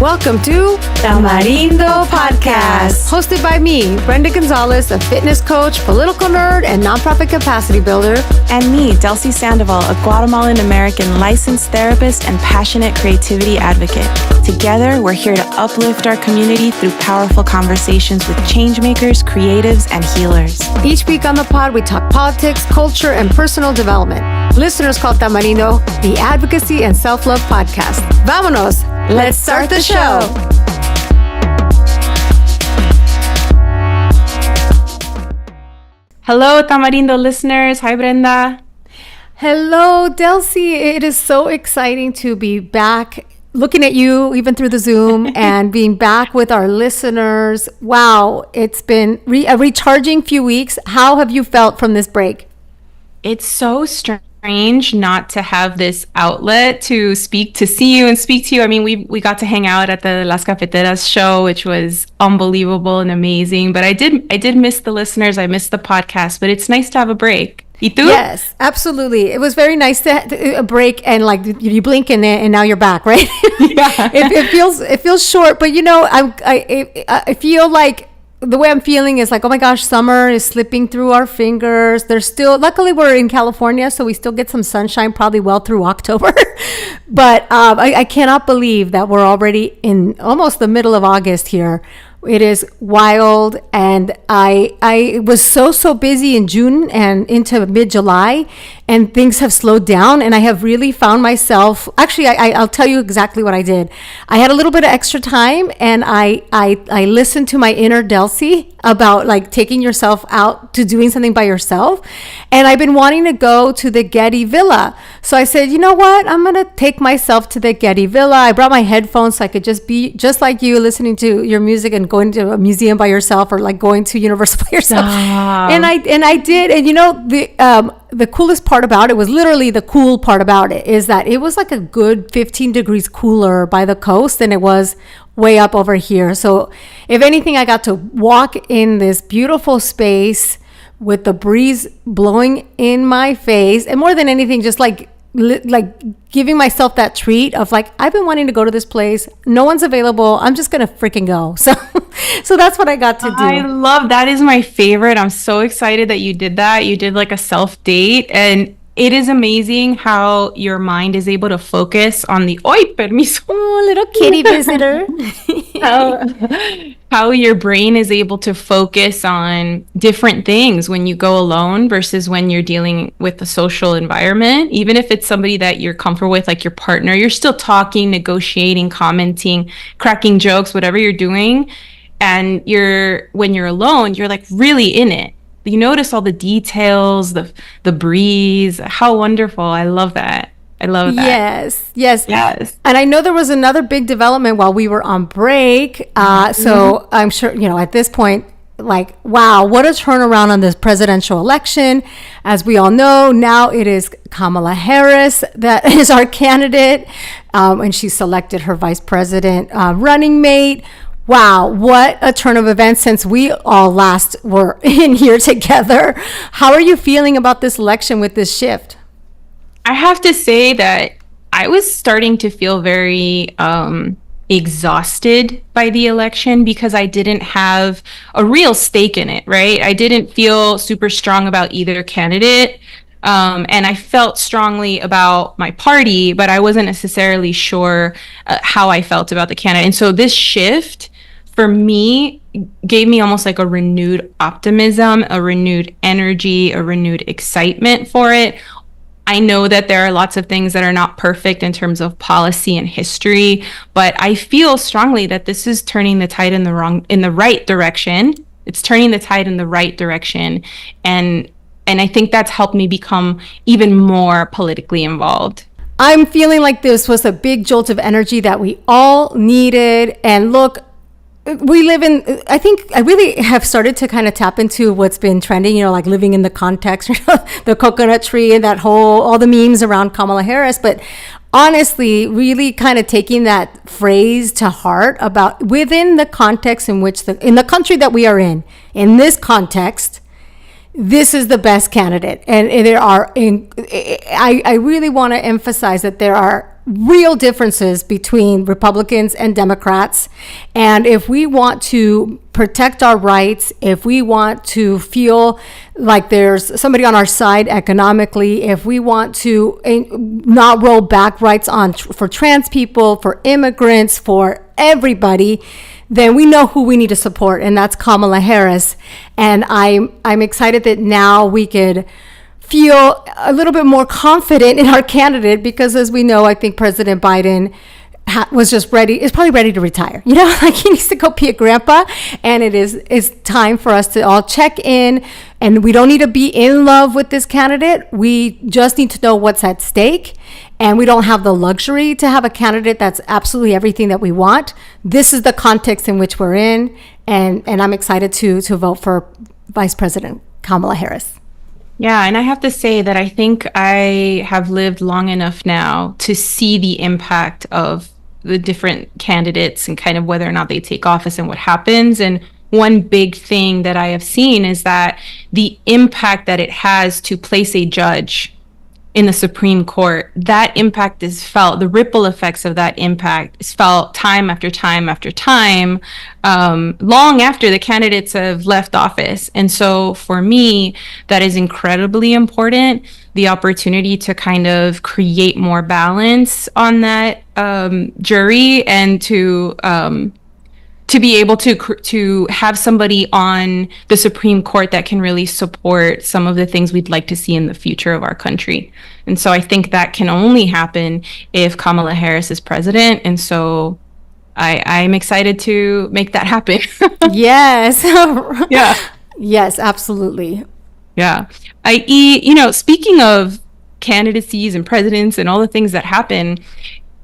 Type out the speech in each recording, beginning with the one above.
Welcome to Tamarindo Podcast. Hosted by me, Brenda Gonzalez, a fitness coach, political nerd, and nonprofit capacity builder. And me, Delsy Sandoval, a Guatemalan-American licensed therapist and passionate creativity advocate. Together, we're here to uplift our community through powerful conversations with changemakers, creatives, and healers. Each week on the pod, we talk politics, culture, and personal development. Listeners call Tamarindo the Advocacy and Self-Love Podcast. Vámonos! Let's start the show! Hello, Tamarindo listeners. Hi, Brenda. Hello, Delsy. It is so exciting to be back looking at you, even through the Zoom, and being back with our listeners. Wow, it's been a recharging few weeks. How have you felt from this break? It's so strange not to have this outlet to see you and speak to you. I mean, we got to hang out at the Las Cafeteras show, which was unbelievable and amazing. But I did miss the listeners. I missed the podcast, but it's nice to have a break. ¿Y tú? Yes, absolutely. It was very nice to a break, and like you blink in it, and now you're back, right? Yeah. it feels short, but you know, I feel like the way I'm feeling is like, oh my gosh, summer is slipping through our fingers. Luckily we're in California, so we still get some sunshine probably well through October. But I cannot believe that we're already in almost the middle of August here. It is wild, and I was so busy in June and into mid-July, and things have slowed down, and I have really found myself, actually, I'll tell you exactly what I did. I had a little bit of extra time, and I listened to my inner Delsy about like taking yourself out to doing something by yourself, and I've been wanting to go to the Getty Villa. So I said, you know what, I'm gonna take myself to the Getty Villa. I brought my headphones so I could just be just like you, listening to your music and going to a museum by yourself, or like going to Universal by yourself. And I did, and you know, the coolest part about it was literally the cool part about it is that it was like a good 15 degrees cooler by the coast than it was way up over here. So if anything, I got to walk in this beautiful space with the breeze blowing in my face, and more than anything, just like giving myself that treat of like, I've been wanting to go to this place, no one's available, I'm just gonna freaking go. So that's what I got to do. I love that. Is my favorite. I'm so excited that you did that. You did like a self date, and it is amazing how your mind is able to focus on the permiso. Oh, little kitty visitor. how your brain is able to focus on different things when you go alone versus when you're dealing with a social environment. Even if it's somebody that you're comfortable with, like your partner, you're still talking, negotiating, commenting, cracking jokes, whatever you're doing. And when you're alone, you're like really in it. You notice all the details, the breeze. How wonderful. I love that. Yes. And I know there was another big development while we were on break. So I'm sure, you know, at this point, like, wow, what a turnaround on this presidential election. As we all know, now it is Kamala Harris that is our candidate. And she selected her vice president running mate. Wow, what a turn of events since we all last were in here together. How are you feeling about this election with this shift? I have to say that I was starting to feel very exhausted by the election because I didn't have a real stake in it, right? I didn't feel super strong about either candidate. And I felt strongly about my party, but I wasn't necessarily sure how I felt about the candidate. And so this shift for me gave me almost like a renewed optimism, a renewed energy, a renewed excitement for it. I know that there are lots of things that are not perfect in terms of policy and history, but I feel strongly that this is turning the tide in the right direction. It's turning the tide in the right direction. And I think that's helped me become even more politically involved. I'm feeling like this was a big jolt of energy that we all needed. And look, we live in, I think I really have started to kind of tap into what's been trending, you know, like living in the context, the coconut tree and all the memes around Kamala Harris. But honestly, really kind of taking that phrase to heart about within the context in which in the country that we are in this context, this is the best candidate. And there are, I really want to emphasize that there are real differences between Republicans and Democrats. And if we want to protect our rights, if we want to feel like there's somebody on our side economically, if we want to not roll back rights for trans people, for immigrants, for everybody, then we know who we need to support, and that's Kamala Harris. And I'm excited that now we could feel a little bit more confident in our candidate, because as we know, I think President Biden is probably ready to retire. Like he needs to go be a grandpa, and it's time for us to all check in. And we don't need to be in love with this candidate. We just need to know what's at stake. And we don't have the luxury to have a candidate that's absolutely everything that we want. This is the context in which we're in. And I'm excited to vote for Vice President Kamala Harris. Yeah, and I have to say that I think I have lived long enough now to see the impact of the different candidates and kind of whether or not they take office and what happens. And one big thing that I have seen is that the impact that it has to place a judge in the Supreme Court, that impact is felt, the ripple effects of that impact is felt time after time after time, long after the candidates have left office. And so for me, that is incredibly important, the opportunity to kind of create more balance on that jury, and to be able to have somebody on the Supreme Court that can really support some of the things we'd like to see in the future of our country. And so I think that can only happen if Kamala Harris is president. And so I'm excited to make that happen. Yes. Yeah. Yes, absolutely. Yeah. Speaking of candidacies and presidents and all the things that happen,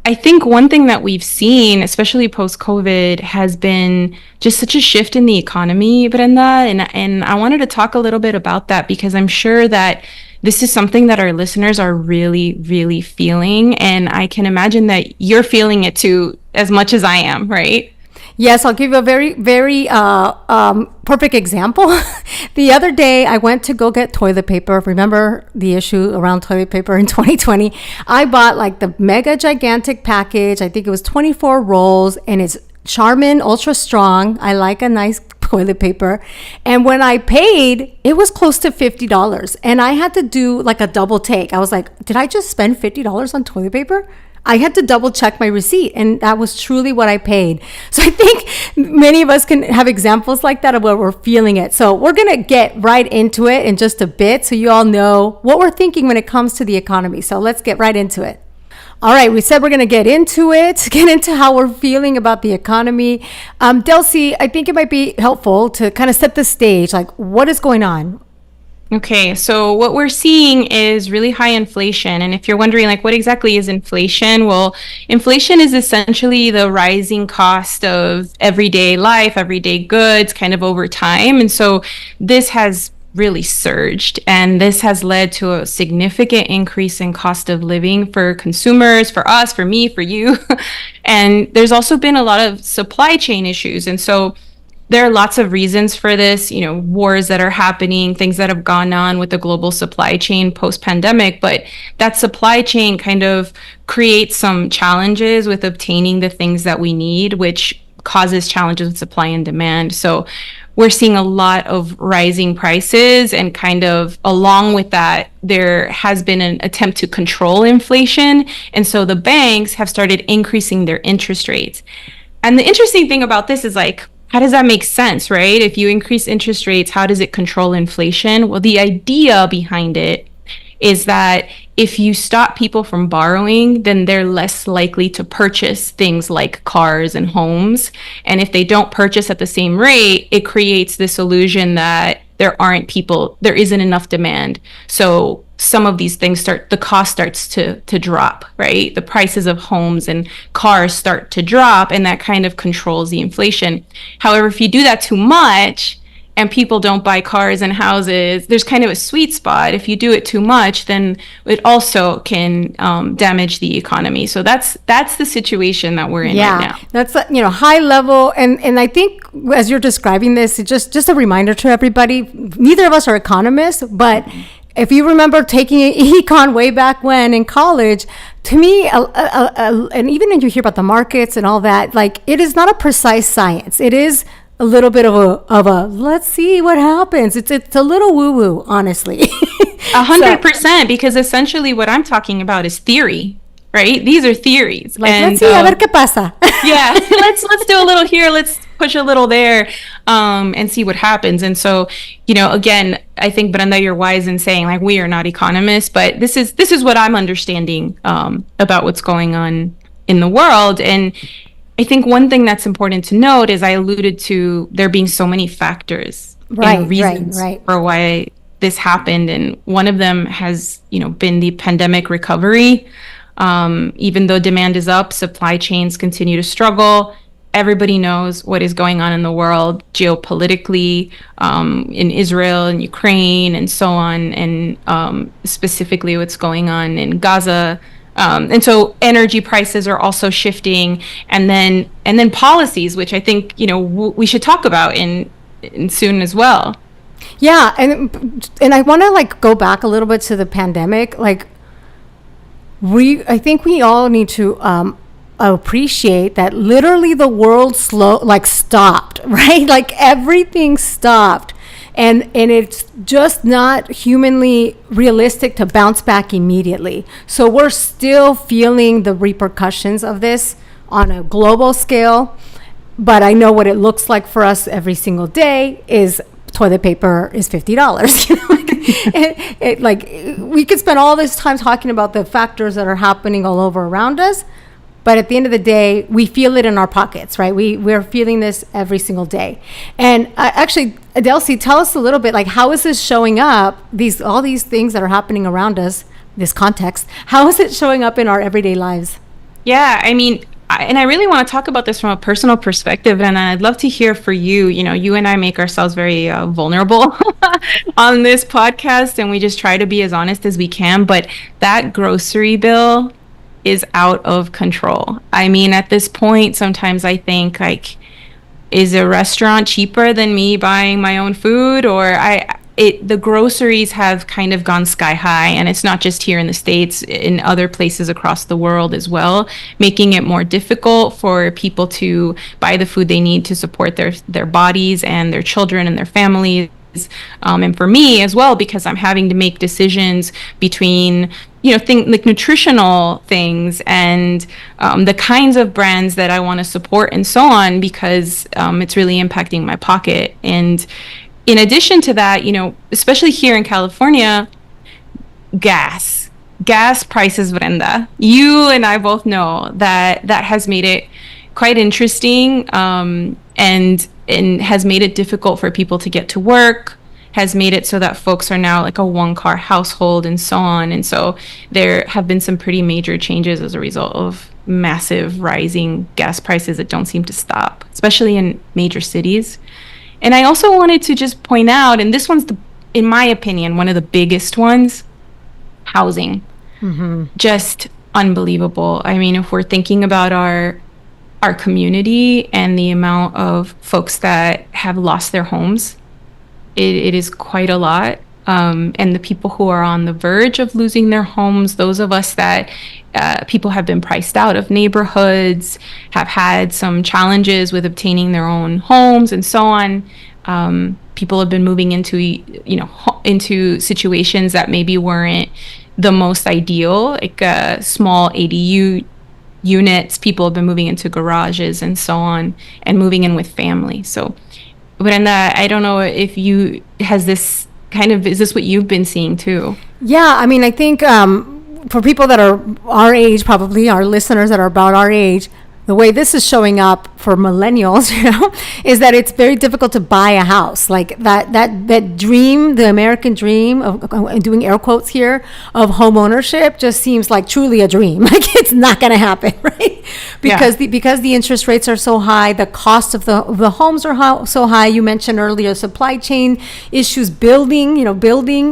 I think one thing that we've seen, especially post-COVID, has been just such a shift in the economy, Brenda. And I wanted to talk a little bit about that, because I'm sure that this is something that our listeners are really, really feeling. And I can imagine that you're feeling it too, as much as I am, right? Yes, I'll give you a very, very perfect example. The other day, I went to go get toilet paper. Remember the issue around toilet paper in 2020? I bought like the mega gigantic package. I think it was 24 rolls, and it's Charmin Ultra Strong. I like a nice toilet paper. And when I paid, it was close to $50. And I had to do like a double take. I was like, did I just spend $50 on toilet paper? I had to double check my receipt, and that was truly what I paid. So I think many of us can have examples like that of where we're feeling it. So we're going to get right into it in just a bit, so you all know what we're thinking when it comes to the economy. So let's get right into it. All right, we said we're going to get into how we're feeling about the economy. Delsy, I think it might be helpful to kind of set the stage, like what is going on? Okay, so what we're seeing is really high inflation. And if you're wondering, like, what exactly is inflation? Well, inflation is essentially the rising cost of everyday life, everyday goods, kind of over time. And so this has really surged, and this has led to a significant increase in cost of living for consumers, for us, for me, for you. And there's also been a lot of supply chain issues. And so there are lots of reasons for this, wars that are happening, things that have gone on with the global supply chain post-pandemic, but that supply chain kind of creates some challenges with obtaining the things that we need, which causes challenges with supply and demand. So we're seeing a lot of rising prices, and kind of along with that, there has been an attempt to control inflation. And so the banks have started increasing their interest rates. And the interesting thing about this is, like, how does that make sense, right? If you increase interest rates, how does it control inflation? Well, the idea behind it is that if you stop people from borrowing, then they're less likely to purchase things like cars and homes. And if they don't purchase at the same rate, it creates this illusion that there isn't enough demand. So some of these things the cost starts to drop, right? The prices of homes and cars start to drop, and that kind of controls the inflation. However, if you do that too much and people don't buy cars and houses, there's kind of a sweet spot. If you do it too much, then it also can damage the economy. So that's the situation that we're in right now. That's high level, and I think as you're describing this, it's just a reminder to everybody. Neither of us are economists, but if you remember taking econ way back when in college, to me, and even when you hear about the markets and all that, like, it is not a precise science. It is a little bit of a let's see what happens. It's a little woo woo, honestly. 100%, because essentially what I'm talking about is theory, right? These are theories. Like, and, let's see, a ver qué pasa. yeah, let's do a little here, let's push a little there, and see what happens. And so, again, I think, Brenda, you're wise in saying, like, we are not economists, but this is what I'm understanding about what's going on in the world. And I think one thing that's important to note is I alluded to there being so many factors and reasons for why this happened, and one of them has been the pandemic recovery. Even though demand is up, supply chains continue to struggle. Everybody knows what is going on in the world geopolitically, in Israel and Ukraine and so on, and specifically what's going on in Gaza. And so energy prices are also shifting, and then policies, which I think we should talk about in soon as well. Yeah, and I want to, like, go back a little bit to the pandemic. Like, I think we all need to appreciate that literally the world stopped, right? Like, everything stopped, and it's just not humanly realistic to bounce back immediately. So we're still feeling the repercussions of this on a global scale. But I know what it looks like for us every single day is toilet paper is $50. Like, we could spend all this time talking about the factors that are happening all over around us, but at the end of the day, we feel it in our pockets, right? We're feeling this every single day. And actually, Delsy, tell us a little bit, like, how is this showing up? All these things that are happening around us, this context, how is it showing up in our everyday lives? Yeah, I mean, and I really want to talk about this from a personal perspective, and I'd love to hear for you. You and I make ourselves very vulnerable on this podcast, and we just try to be as honest as we can. But that grocery bill is out of control. I mean, at this point, sometimes I think, like, is a restaurant cheaper than me buying my own food? Or the groceries have kind of gone sky high, and it's not just here in the States, in other places across the world as well, making it more difficult for people to buy the food they need to support their bodies and their children and their families. And for me as well, because I'm having to make decisions between things like nutritional things and the kinds of brands that I want to support and so on, because it's really impacting my pocket. And in addition to that, especially here in California, gas prices, Brenda, you and I both know that has made it quite interesting, and has made it difficult for people to get to work, has made it so that folks are now like a one-car household and so on. And so there have been some pretty major changes as a result of massive rising gas prices that don't seem to stop, especially in major cities. And I also wanted to just point out, and this one's, in my opinion, one of the biggest ones, housing. Mm-hmm. Just unbelievable. I mean, if we're thinking about our community and the amount of folks that have lost their homes, it is quite a lot. And the people who are on the verge of losing their homes, those of us that people have been priced out of neighborhoods, have had some challenges with obtaining their own homes and so on. People have been moving into situations that maybe weren't the most ideal, like small ADU units. People have been moving into garages and so on, and moving in with family. So, Brenda, I don't know if is this what you've been seeing too? Yeah, I mean, I think for people that are our age, probably our listeners that are about our age, the way this is showing up for millennials, is that it's very difficult to buy a house. Like that dream, the American dream of doing air quotes here, of home ownership just seems like truly a dream. Like, it's not going to happen, right? Because the interest rates are so high, the cost of the homes are so high. You mentioned earlier supply chain issues, building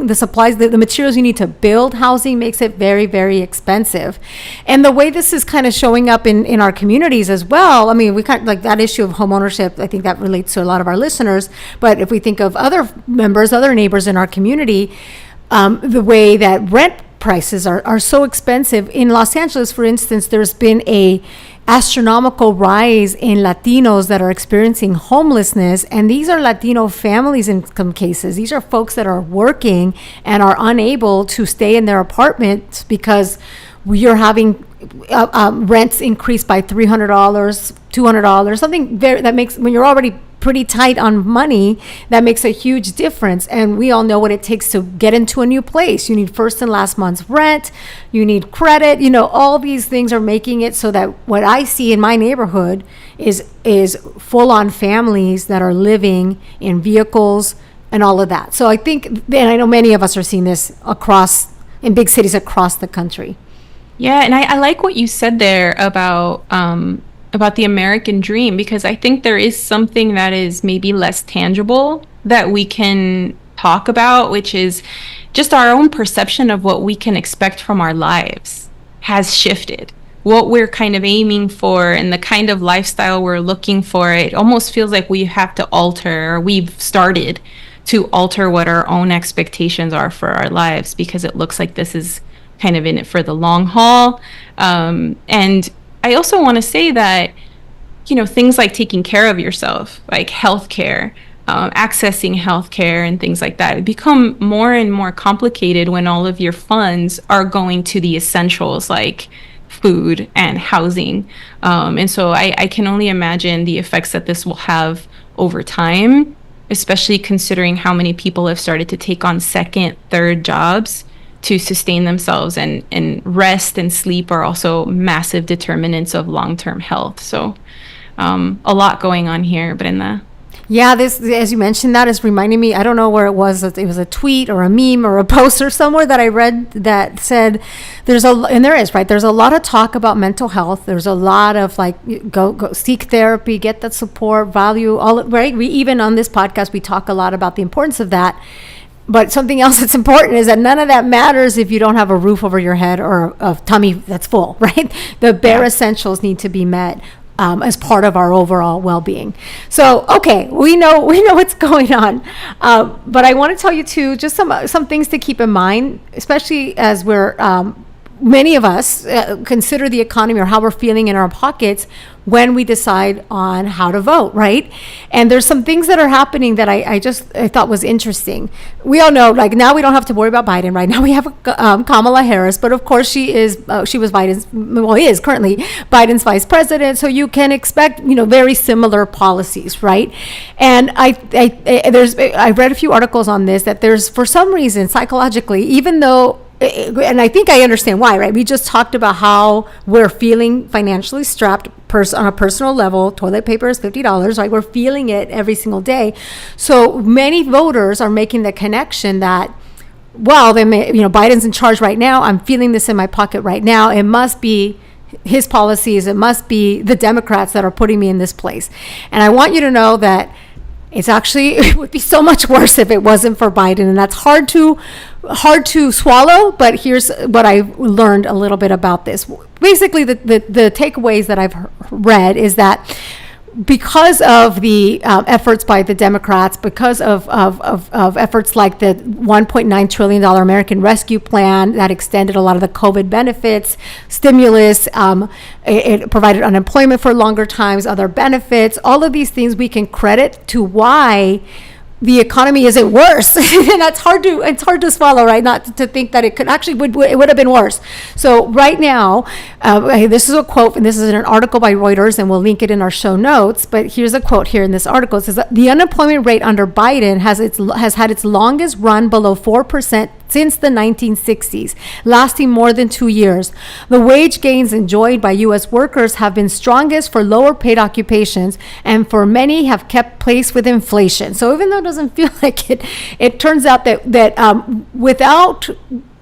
the supplies, the materials you need to build housing makes it very, very expensive. And the way this is kind of showing up in our communities as well. I mean, we kind of, like, that issue of home ownership, I think that relates to a lot of our listeners. But if we think of other neighbors in our community, the way that rent prices are so expensive. In Los Angeles, for instance, there's been a astronomical rise in Latinos that are experiencing homelessness, and these are Latino families in some cases. These are folks that are working and are unable to stay in their apartments because you're having rents increased by $300, $200, something that makes, when you're already pretty tight on money, that makes a huge difference. And we all know what it takes to get into a new place. You need first and last month's rent, you need credit, all these things are making it so that what I see in my neighborhood is full-on families that are living in vehicles and all of that. So I think, and I know many of us are seeing this in big cities across the country. Yeah, and I like what you said there about the American dream, because I think there is something that is maybe less tangible that we can talk about, which is just our own perception of what we can expect from our lives has shifted. What we're kind of aiming for and the kind of lifestyle we're looking for, it almost feels like we have to alter, or we've started to alter what our own expectations are for our lives, because it looks like this is kind of in it for the long haul. And I also want to say that, things like taking care of yourself, like healthcare, accessing healthcare and things like that, become more and more complicated when all of your funds are going to the essentials like food and housing. And so I can only imagine the effects that this will have over time, especially considering how many people have started to take on second, third jobs to sustain themselves, and rest and sleep are also massive determinants of long-term health. So a lot going on here, Brenda. Yeah, this, as you mentioned, that is reminding me, I don't know where it was a tweet or a meme or a post or somewhere that I read that said there's a lot of talk about mental health. There's a lot of go seek therapy, get that support, value, all right. We even on this podcast, we talk a lot about the importance of that. But something else that's important is that none of that matters if you don't have a roof over your head or a tummy that's full, right? The bare essentials need to be met as part of our overall well-being. So, okay, we know what's going on. But I want to tell you too, just some things to keep in mind, especially as many of us consider the economy or how we're feeling in our pockets when we decide on how to vote, right? And there's some things that are happening that I thought was interesting. We all know, now we don't have to worry about Biden. Right now we have Kamala Harris, but of course she is currently Biden's vice president. So you can expect, very similar policies, right? And I read a few articles on this, that there's, for some reason, psychologically, even though, and I think I understand why, right? We just talked about how we're feeling financially strapped on a personal level. Toilet paper is $50, right? We're feeling it every single day. So many voters are making the connection that, well, Biden's in charge right now. I'm feeling this in my pocket right now. It must be his policies. It must be the Democrats that are putting me in this place. And I want you to know that it would be so much worse if it wasn't for Biden, and that's hard to swallow. But here's what I learned a little bit about this. Basically, the takeaways that I've read is that because of the efforts by the Democrats, because of efforts like the $1.9 trillion American Rescue Plan that extended a lot of the COVID benefits, stimulus, it provided unemployment for longer times, other benefits, all of these things we can credit to why the economy isn't worse. And it's hard to swallow, right? Not to think that it could actually it would have been worse. So right now, this is a quote, and this is an article by Reuters, and we'll link it in our show notes. But here's a quote here in this article. It says that the unemployment rate under Biden has had its longest run below 4% since the 1960s, lasting more than 2 years. The wage gains enjoyed by U.S. workers have been strongest for lower paid occupations, and for many have kept pace with inflation. So even though it doesn't feel like it, it turns out that without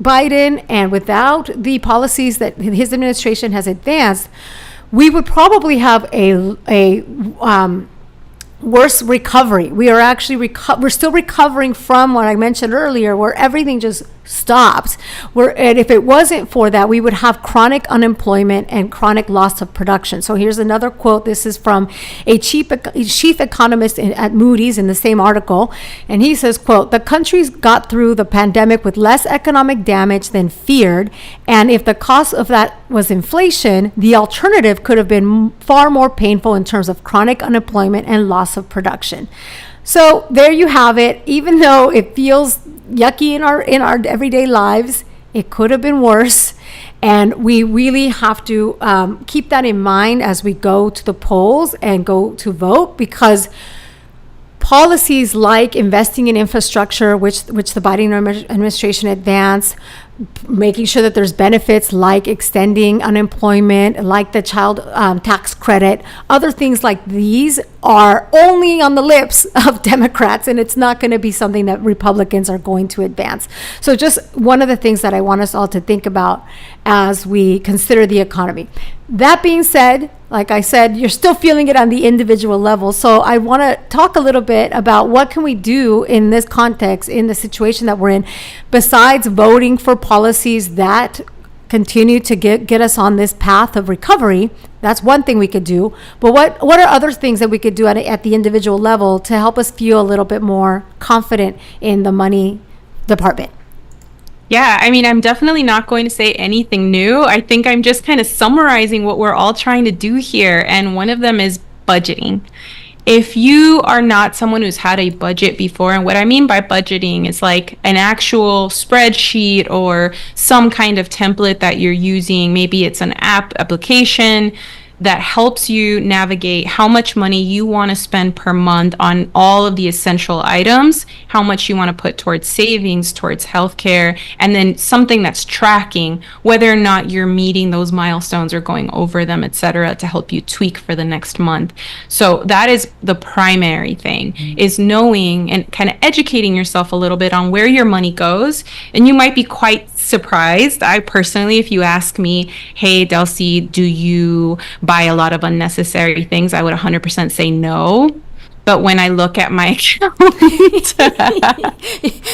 Biden and without the policies that his administration has advanced, we would probably have a worse recovery. We are actually we're still recovering from what I mentioned earlier, where everything just stopped, and if it wasn't for that, we would have chronic unemployment and chronic loss of production. So here's another quote. This is from a chief economist at Moody's in the same article, and he says, quote, "The countries got through the pandemic with less economic damage than feared, and if the cost of that was inflation, the alternative could have been far more painful in terms of chronic unemployment and loss of production." So there you have it. Even though it feels yucky in our everyday lives, it could have been worse, and we really have to keep that in mind as we go to the polls and go to vote, because policies like investing in infrastructure, which the Biden administration advanced, making sure that there's benefits like extending unemployment, like the child tax credit, other things like these are only on the lips of Democrats, and it's not going to be something that Republicans are going to advance. So just one of the things that I want us all to think about as we consider the economy. That being said, like I said, you're still feeling it on the individual level. So I want to talk a little bit about what can we do in this context, in the situation that we're in, besides voting for policies that continue to get us on this path of recovery. That's one thing we could do. But what are other things that we could do at the individual level to help us feel a little bit more confident in the money department? Yeah, I mean, I'm definitely not going to say anything new. I think I'm just kind of summarizing what we're all trying to do here. And one of them is budgeting. If you are not someone who's had a budget before, and what I mean by budgeting is like an actual spreadsheet or some kind of template that you're using, maybe it's an application that helps you navigate how much money you want to spend per month on all of the essential items, how much you want to put towards savings, towards healthcare, and then something that's tracking whether or not you're meeting those milestones or going over them, etc., to help you tweak for the next month. So that is the primary thing, is knowing and kind of educating yourself a little bit on where your money goes. And you might be quite surprised. I personally, if you ask me, hey, Delsy, do you buy a lot of unnecessary things? I would 100% say no. But when I look at my account,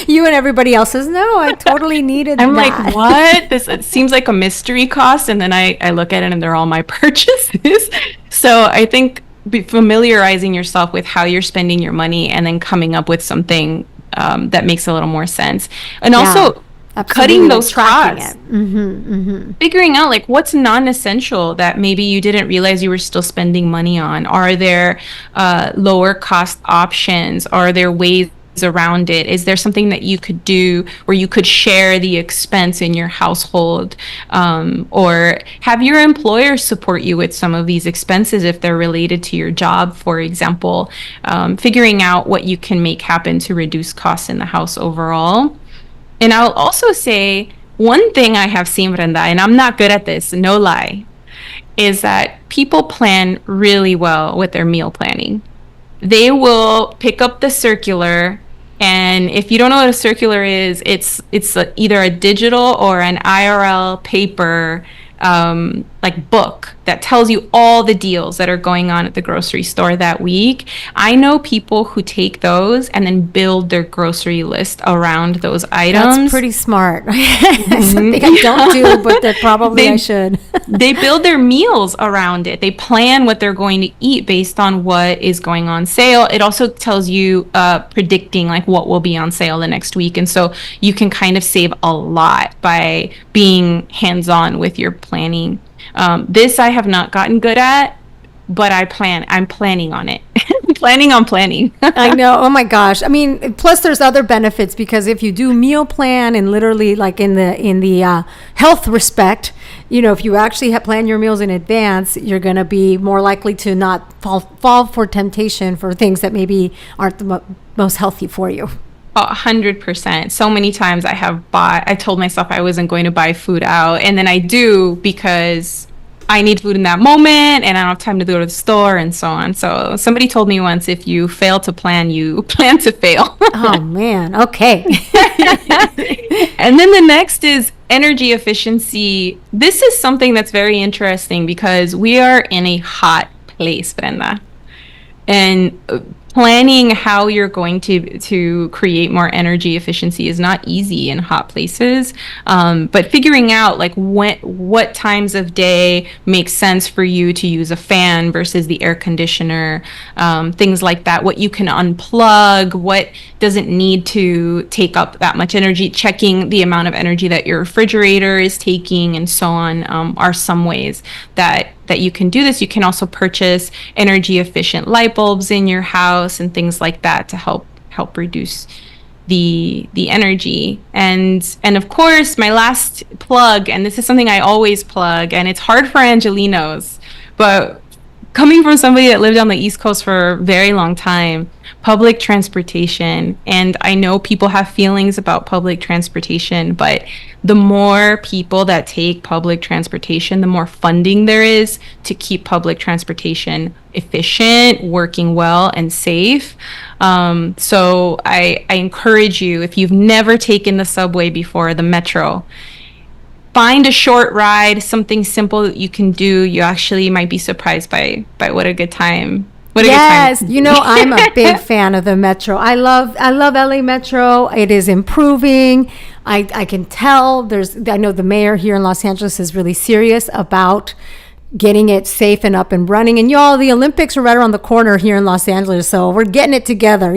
you and everybody else says, no, I totally needed I'm that. like, what? It seems like a mystery cost. And then I look at it and they're all my purchases. So I think familiarizing yourself with how you're spending your money and then coming up with something that makes a little more sense. And also, cutting those costs, figuring out like what's non-essential that maybe you didn't realize you were still spending money on. Are there lower cost options? Are there ways around it? Is there something that you could do where you could share the expense in your household, or have your employer support you with some of these expenses if they're related to your job, for example? Figuring out what you can make happen to reduce costs in the house overall. And I'll also say one thing I have seen, Brenda, and I'm not good at this, no lie, is that people plan really well with their meal planning. They will pick up the circular, and if you don't know what a circular is, it's either a digital or an IRL paper like book that tells you all the deals that are going on at the grocery store that week. I know people who take those and then build their grocery list around those items. That's pretty smart. Something I don't do, but that probably I should. They build their meals around it. They plan what they're going to eat based on what is going on sale. It also tells you predicting like what will be on sale the next week. And so you can kind of save a lot by being hands-on with your planning. This I have not gotten good at, but I'm planning on it. Planning on planning. I know. Oh my gosh. I mean, plus there's other benefits, because if you do meal plan and literally like in the health respect, you know, if you actually plan your meals in advance, you're going to be more likely to not fall for temptation for things that maybe aren't the most healthy for you. 100%. So many times I told myself I wasn't going to buy food out, and then I do because I need food in that moment and I don't have time to go to the store and so on. So somebody told me once, if you fail to plan, you plan to fail. Oh man. Okay. And then the next is energy efficiency. This is something that's very interesting because we are in a hot place, Brenda. And planning how you're going to create more energy efficiency is not easy in hot places. But figuring out like what times of day makes sense for you to use a fan versus the air conditioner, things like that, what you can unplug, what doesn't need to take up that much energy, checking the amount of energy that your refrigerator is taking, and so on, are some ways that you can do this. You can also purchase energy efficient light bulbs in your house and things like that to help reduce the energy. And of course, my last plug, and this is something I always plug, and it's hard for Angelinos, but coming from somebody that lived on the East Coast for a very long time, public transportation. And I know people have feelings about public transportation, but the more people that take public transportation, the more funding there is to keep public transportation efficient, working well, and safe. So I encourage you, if you've never taken the subway before, the metro, find a short ride, something simple that you can do. You actually might be surprised by what a good time. Yes, you know, I'm a big fan of the Metro. I love LA Metro. It is improving. I can tell I know the mayor here in Los Angeles is really serious about getting it safe and up and running. And y'all, the Olympics are right around the corner here in Los Angeles, so we're getting it together.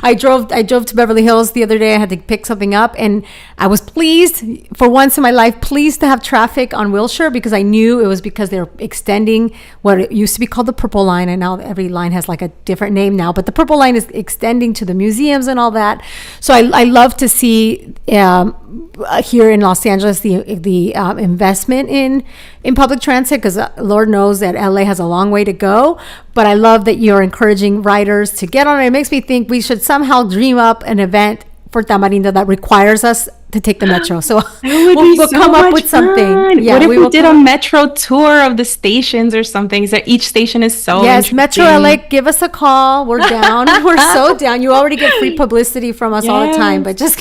I drove to Beverly Hills the other day. I had to pick something up, and I was pleased for once in my life, pleased to have traffic on Wilshire, because I knew it was because they're extending what it used to be called the Purple Line, and now every line has like a different name now, but the Purple Line is extending to the museums and all that. So I love to see here in Los Angeles the investment in public transit, because Lord knows that LA has a long way to go. But I love that you're encouraging riders to get on it. It makes me think we should somehow dream up an event for Tamarindo that requires us to take the Metro. So we'll come up with something. Yeah, what if we did a Metro tour of the stations or something? So each station is so Yes, Metro LA, give us a call. We're down. We're so down. You already get free publicity from us all the time, but just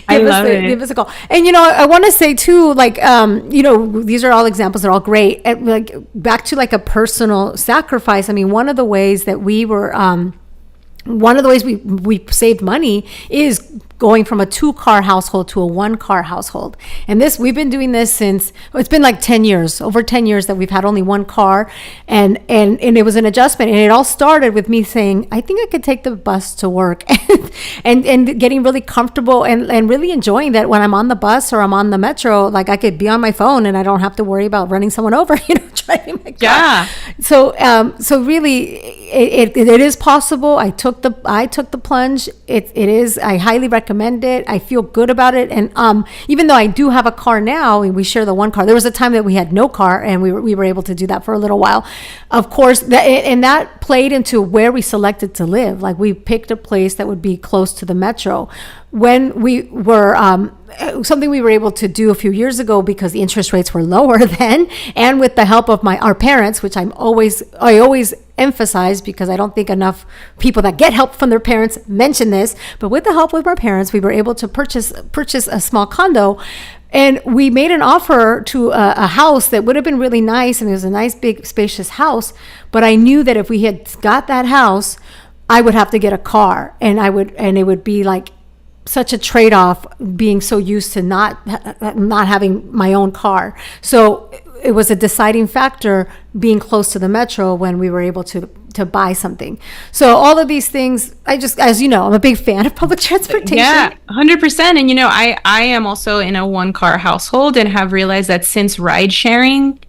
give us a call. And, you know, I want to say too, like, you know, these are all examples. They're all great. And, like, back to like a personal sacrifice. I mean, one of the ways that we saved money is going from a 2-car household to a 1-car household. And we've been doing this since, it's been like 10 years, over 10 years that we've had only 1 car. And it was an adjustment. And it all started with me saying, I think I could take the bus to work, and getting really comfortable and really enjoying that when I'm on the bus or I'm on the Metro, like I could be on my phone and I don't have to worry about running someone over, driving my car. Yeah. So really it is possible. I took the plunge. It is, I highly recommend it. I feel good about it. And even though I do have a car now, and we share the 1 car, there was a time that we had no car, and we were able to do that for a little while. Of course, that played into where we selected to live. Like, we picked a place that would be close to the Metro. When we were something we were able to do a few years ago, because the interest rates were lower then, and with the help of our parents, which I always emphasize, because I don't think enough people that get help from their parents mention this, but with the help of our parents, we were able to purchase a small condo. And we made an offer to a house that would have been really nice, and it was a nice, big, spacious house. But I knew that if we had got that house, I would have to get a car, and it would be like such a trade-off, being so used to not having my own car. So it was a deciding factor being close to the Metro when we were able to buy something. So all of these things, as you know, I'm a big fan of public transportation. Yeah, 100%. And, you know, I am also in a 1-car household, and have realized that since ride sharing,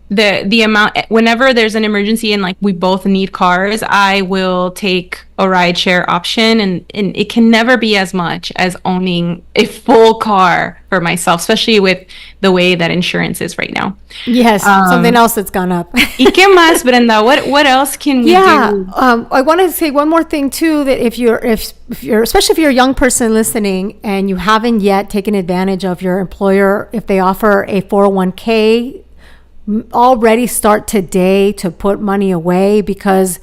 the amount, whenever there's an emergency and like we both need cars, I will take a ride share option, and it can never be as much as owning a full car for myself, especially with the way that insurance is right now. Yes, something else that's gone up. ¿Y qué más, Brenda? What else can we do? I want to say one more thing too, that if you're especially if you're a young person listening and you haven't yet taken advantage of your employer, if they offer a 401k, already start today to put money away, because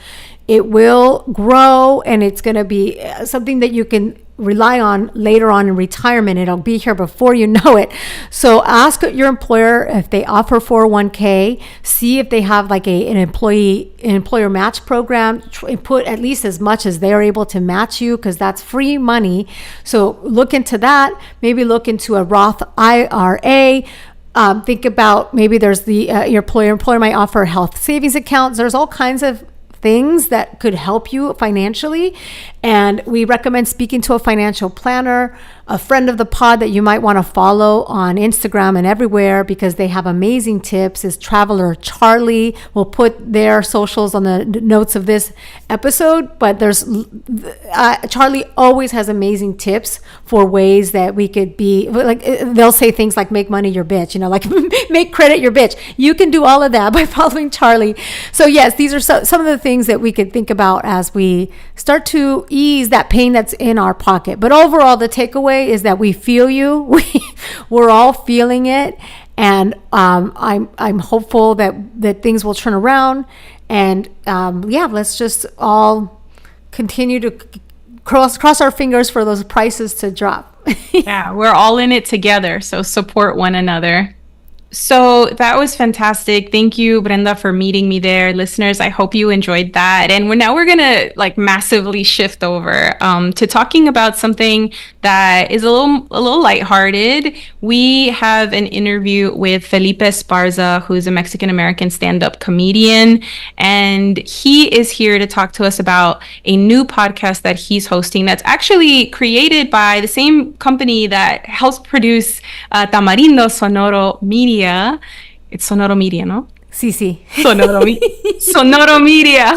it will grow, and it's going to be something that you can rely on later on in retirement. It'll be here before you know it. So ask your employer if they offer 401k. See if they have like an employer match program. Put at least as much as they're able to match you, because that's free money. So look into that. Maybe look into a Roth IRA. Think about maybe there's your employer might offer health savings accounts. There's all kinds of things that could help you financially. And we recommend speaking to a financial planner, a friend of the pod that you might want to follow on Instagram and everywhere, because they have amazing tips, is Traveler Charlie. We'll put their socials on the notes of this episode, but there's Charlie always has amazing tips for ways that we could be like, they'll say things like make money your bitch, like make credit your bitch. You can do all of that by following Charlie. So yes, these are some of the things that we could think about as we start to ease that pain that's in our pocket. But overall, the takeaway is that we feel you. We're all feeling it, and I'm hopeful that things will turn around. And let's just all continue to cross our fingers for those prices to drop. Yeah, we're all in it together, so support one another. So that was fantastic. Thank you, Brenda, for meeting me there. Listeners, I hope you enjoyed that. And we're going to massively shift over to talking about something that is a little lighthearted. We have an interview with Felipe Esparza, who's a Mexican-American stand-up comedian. And he is here to talk to us about a new podcast that he's hosting that's actually created by the same company that helps produce Tamarindo Sonoro Media. It's Sonoro Media, no? Sí. Sonoro Media.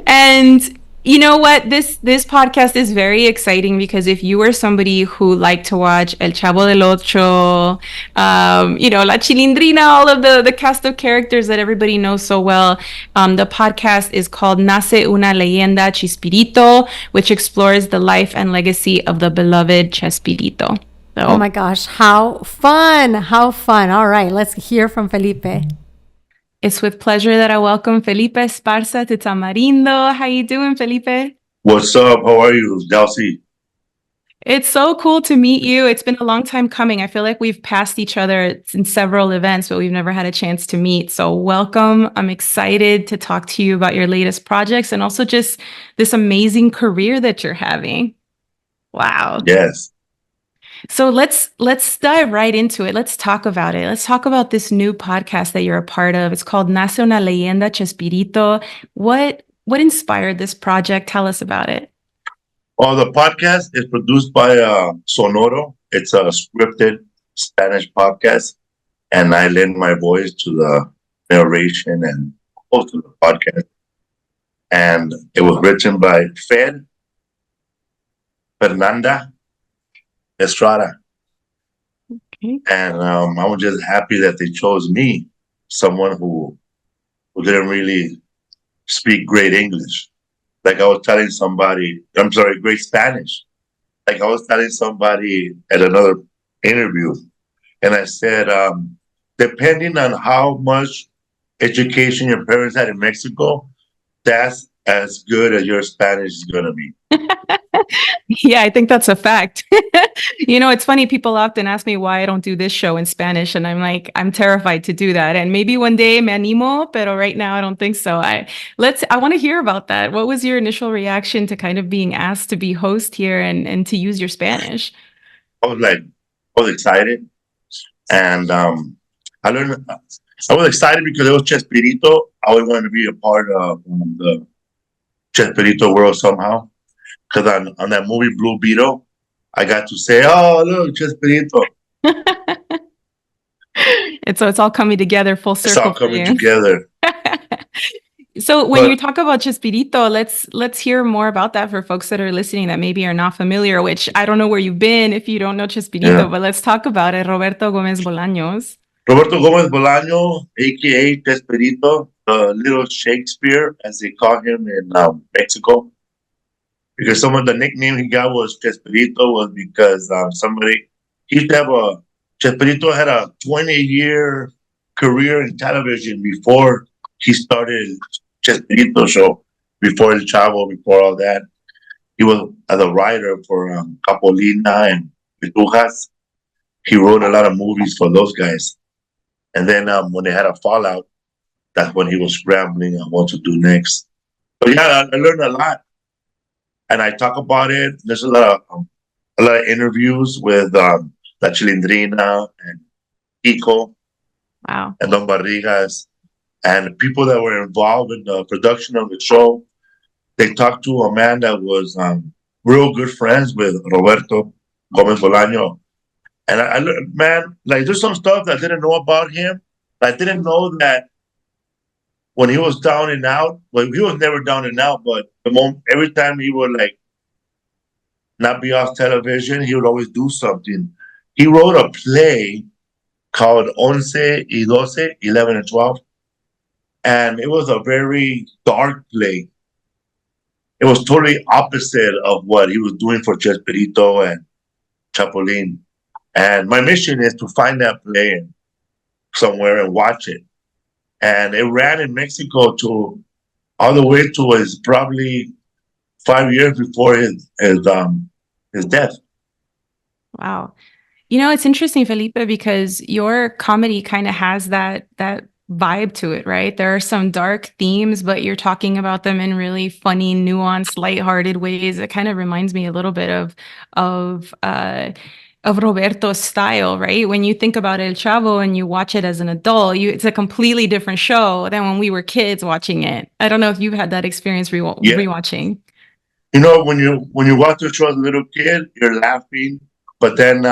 And you know what? This podcast is very exciting because if you are somebody who liked to watch El Chavo del Ocho, La Chilindrina, all of the cast of characters that everybody knows so well, the podcast is called Nace Una Leyenda, Chespirito, which explores the life and legacy of the beloved Chespirito. So. Oh my gosh, how fun. All right, let's hear from Felipe. It's with pleasure that I welcome Felipe Esparza to Tamarindo. How you doing, Felipe? What's up? How are you, Delsy? It's so cool to meet you. It's been a long time coming. I feel like we've passed each other in several events, but we've never had a chance to meet. So welcome. I'm excited to talk to you about your latest projects and also just this amazing career that you're having. Wow. Yes. So let's dive right into it. Let's talk about it. Let's talk about this new podcast that you're a part of. It's called Nace Una Leyenda, Chespirito. What inspired this project? Tell us about it. Well, the podcast is produced by Sonoro. It's a scripted Spanish podcast, and I lend my voice to the narration and host of the podcast. And it was written by Fernanda Estrada. Okay. And I was just happy that they chose me, someone who didn't really speak great English. Like I was telling somebody, great Spanish. Like I was telling somebody at another interview, and I said, depending on how much education your parents had in Mexico, that's as good as your Spanish is going to be. Yeah, I think that's a fact. It's funny. People often ask me why I don't do this show in Spanish. And I'm like, I'm terrified to do that. And maybe one day me animo, pero right now I don't think so. I want to hear about that. What was your initial reaction to kind of being asked to be host here and to use your Spanish? I was excited. And I was excited because it was Chespirito. I always wanted to be a part of the Chespirito world somehow. Because on that movie Blue Beetle, I got to say, "Oh, look, Chespirito." It's all coming together full circle. It's all coming together. So when you talk about Chespirito, let's hear more about that for folks that are listening that maybe are not familiar. Which I don't know where you've been if you don't know Chespirito, but let's talk about it. Roberto Gómez Bolaños. Roberto Gómez Bolaño, aka Chespirito, the little Shakespeare, as they call him in Mexico. Because some of the nickname he got was Chespirito was because he used to have Chespirito had a 20-year career in television before he started Chespirito show, before El Chavo, before all that. he was as a writer for Capulina and Virutas. He wrote a lot of movies for those guys. And then when they had a fallout, that's when he was scrambling on what to do next. But yeah, I learned a lot, and I talk about it. There's a lot of interviews with La Chilindrina and Kiko Wow. and Don Barrigas and people that were involved in the production of the show. They talked to a man that was real good friends with Roberto Gomez Bolaño. And I learned, man, like there's some stuff that I didn't know about him. I didn't know that when he was down and out, well, he was never down and out, but every time he would like not be off television, he would always do something. He wrote a play called Once y Doce, 11 and 12. And it was a very dark play. It was totally opposite of what he was doing for Chespirito and Chapulín. And my mission is to find that play somewhere and watch it. And it ran in Mexico to all the way to his probably 5 years before his death. Wow. You know, it's interesting, Felipe, because your comedy kind of has that vibe to it, right? There are some dark themes, but you're talking about them in really funny, nuanced, lighthearted ways. It kind of reminds me a little bit of Roberto's style, right? When you think about El Chavo and you watch it as an adult, it's a completely different show than when we were kids watching it. I don't know if you've had that experience rewatching. You know, when you watch the show as a little kid, you're laughing, but then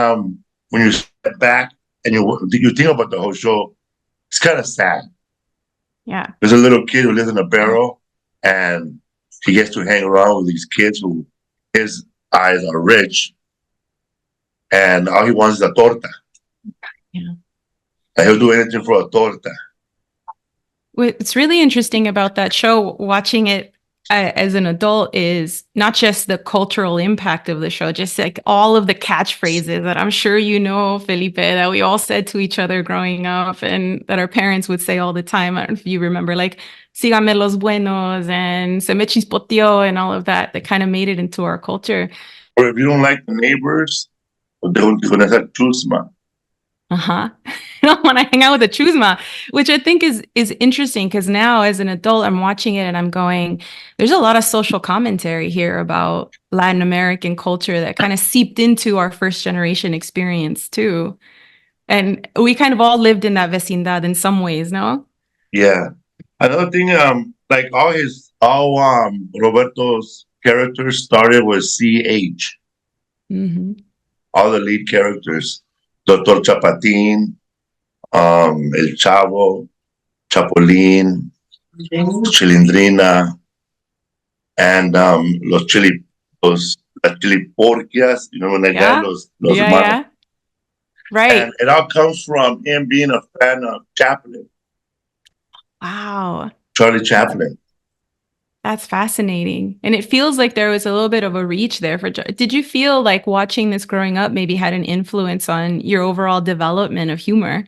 when you step back and you think about the whole show, it's kind of sad. Yeah. There's a little kid who lives in a barrel, and he gets to hang around with these kids who his eyes are rich, and all he wants is a torta. Yeah. And he'll do anything for a torta. What's really interesting about that show, watching it as an adult, is not just the cultural impact of the show, just like all of the catchphrases that I'm sure you know, Felipe, that we all said to each other growing up and that our parents would say all the time. I don't know if you remember, like, síganme los buenos and se me chispoteó and all of that kind of made it into our culture. Or if you don't like the neighbors, they're going to have chusma. I don't want to hang out with a chusma, which I think is interesting, because now as an adult, I'm watching it and I'm going, there's a lot of social commentary here about Latin American culture that kind of seeped into our first generation experience too. And we kind of all lived in that vecindad in some ways, no? Yeah. Another thing, like all Roberto's characters started with CH. Mm-hmm. All the lead characters. Doctor Chapatin, El Chavo, Chapulín, Chilindrina, and las chiliporquias, you know, when they got los yeah. Right. And it all comes from him being a fan of Chaplin. Wow. Charlie Chaplin. That's fascinating. And it feels like there was a little bit of a reach there for. Did you feel like watching this growing up maybe had an influence on your overall development of humor?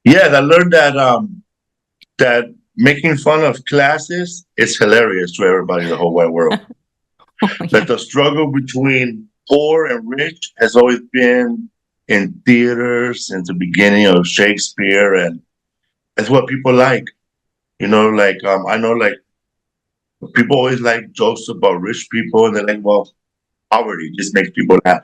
Yeah, I learned that making fun of classes is hilarious to everybody in the whole wide world. That the struggle between poor and rich has always been in theaters since the beginning of Shakespeare, and that's what people like. You know, like I know, like, people always like jokes about rich people, and they're like, well, poverty just makes people laugh.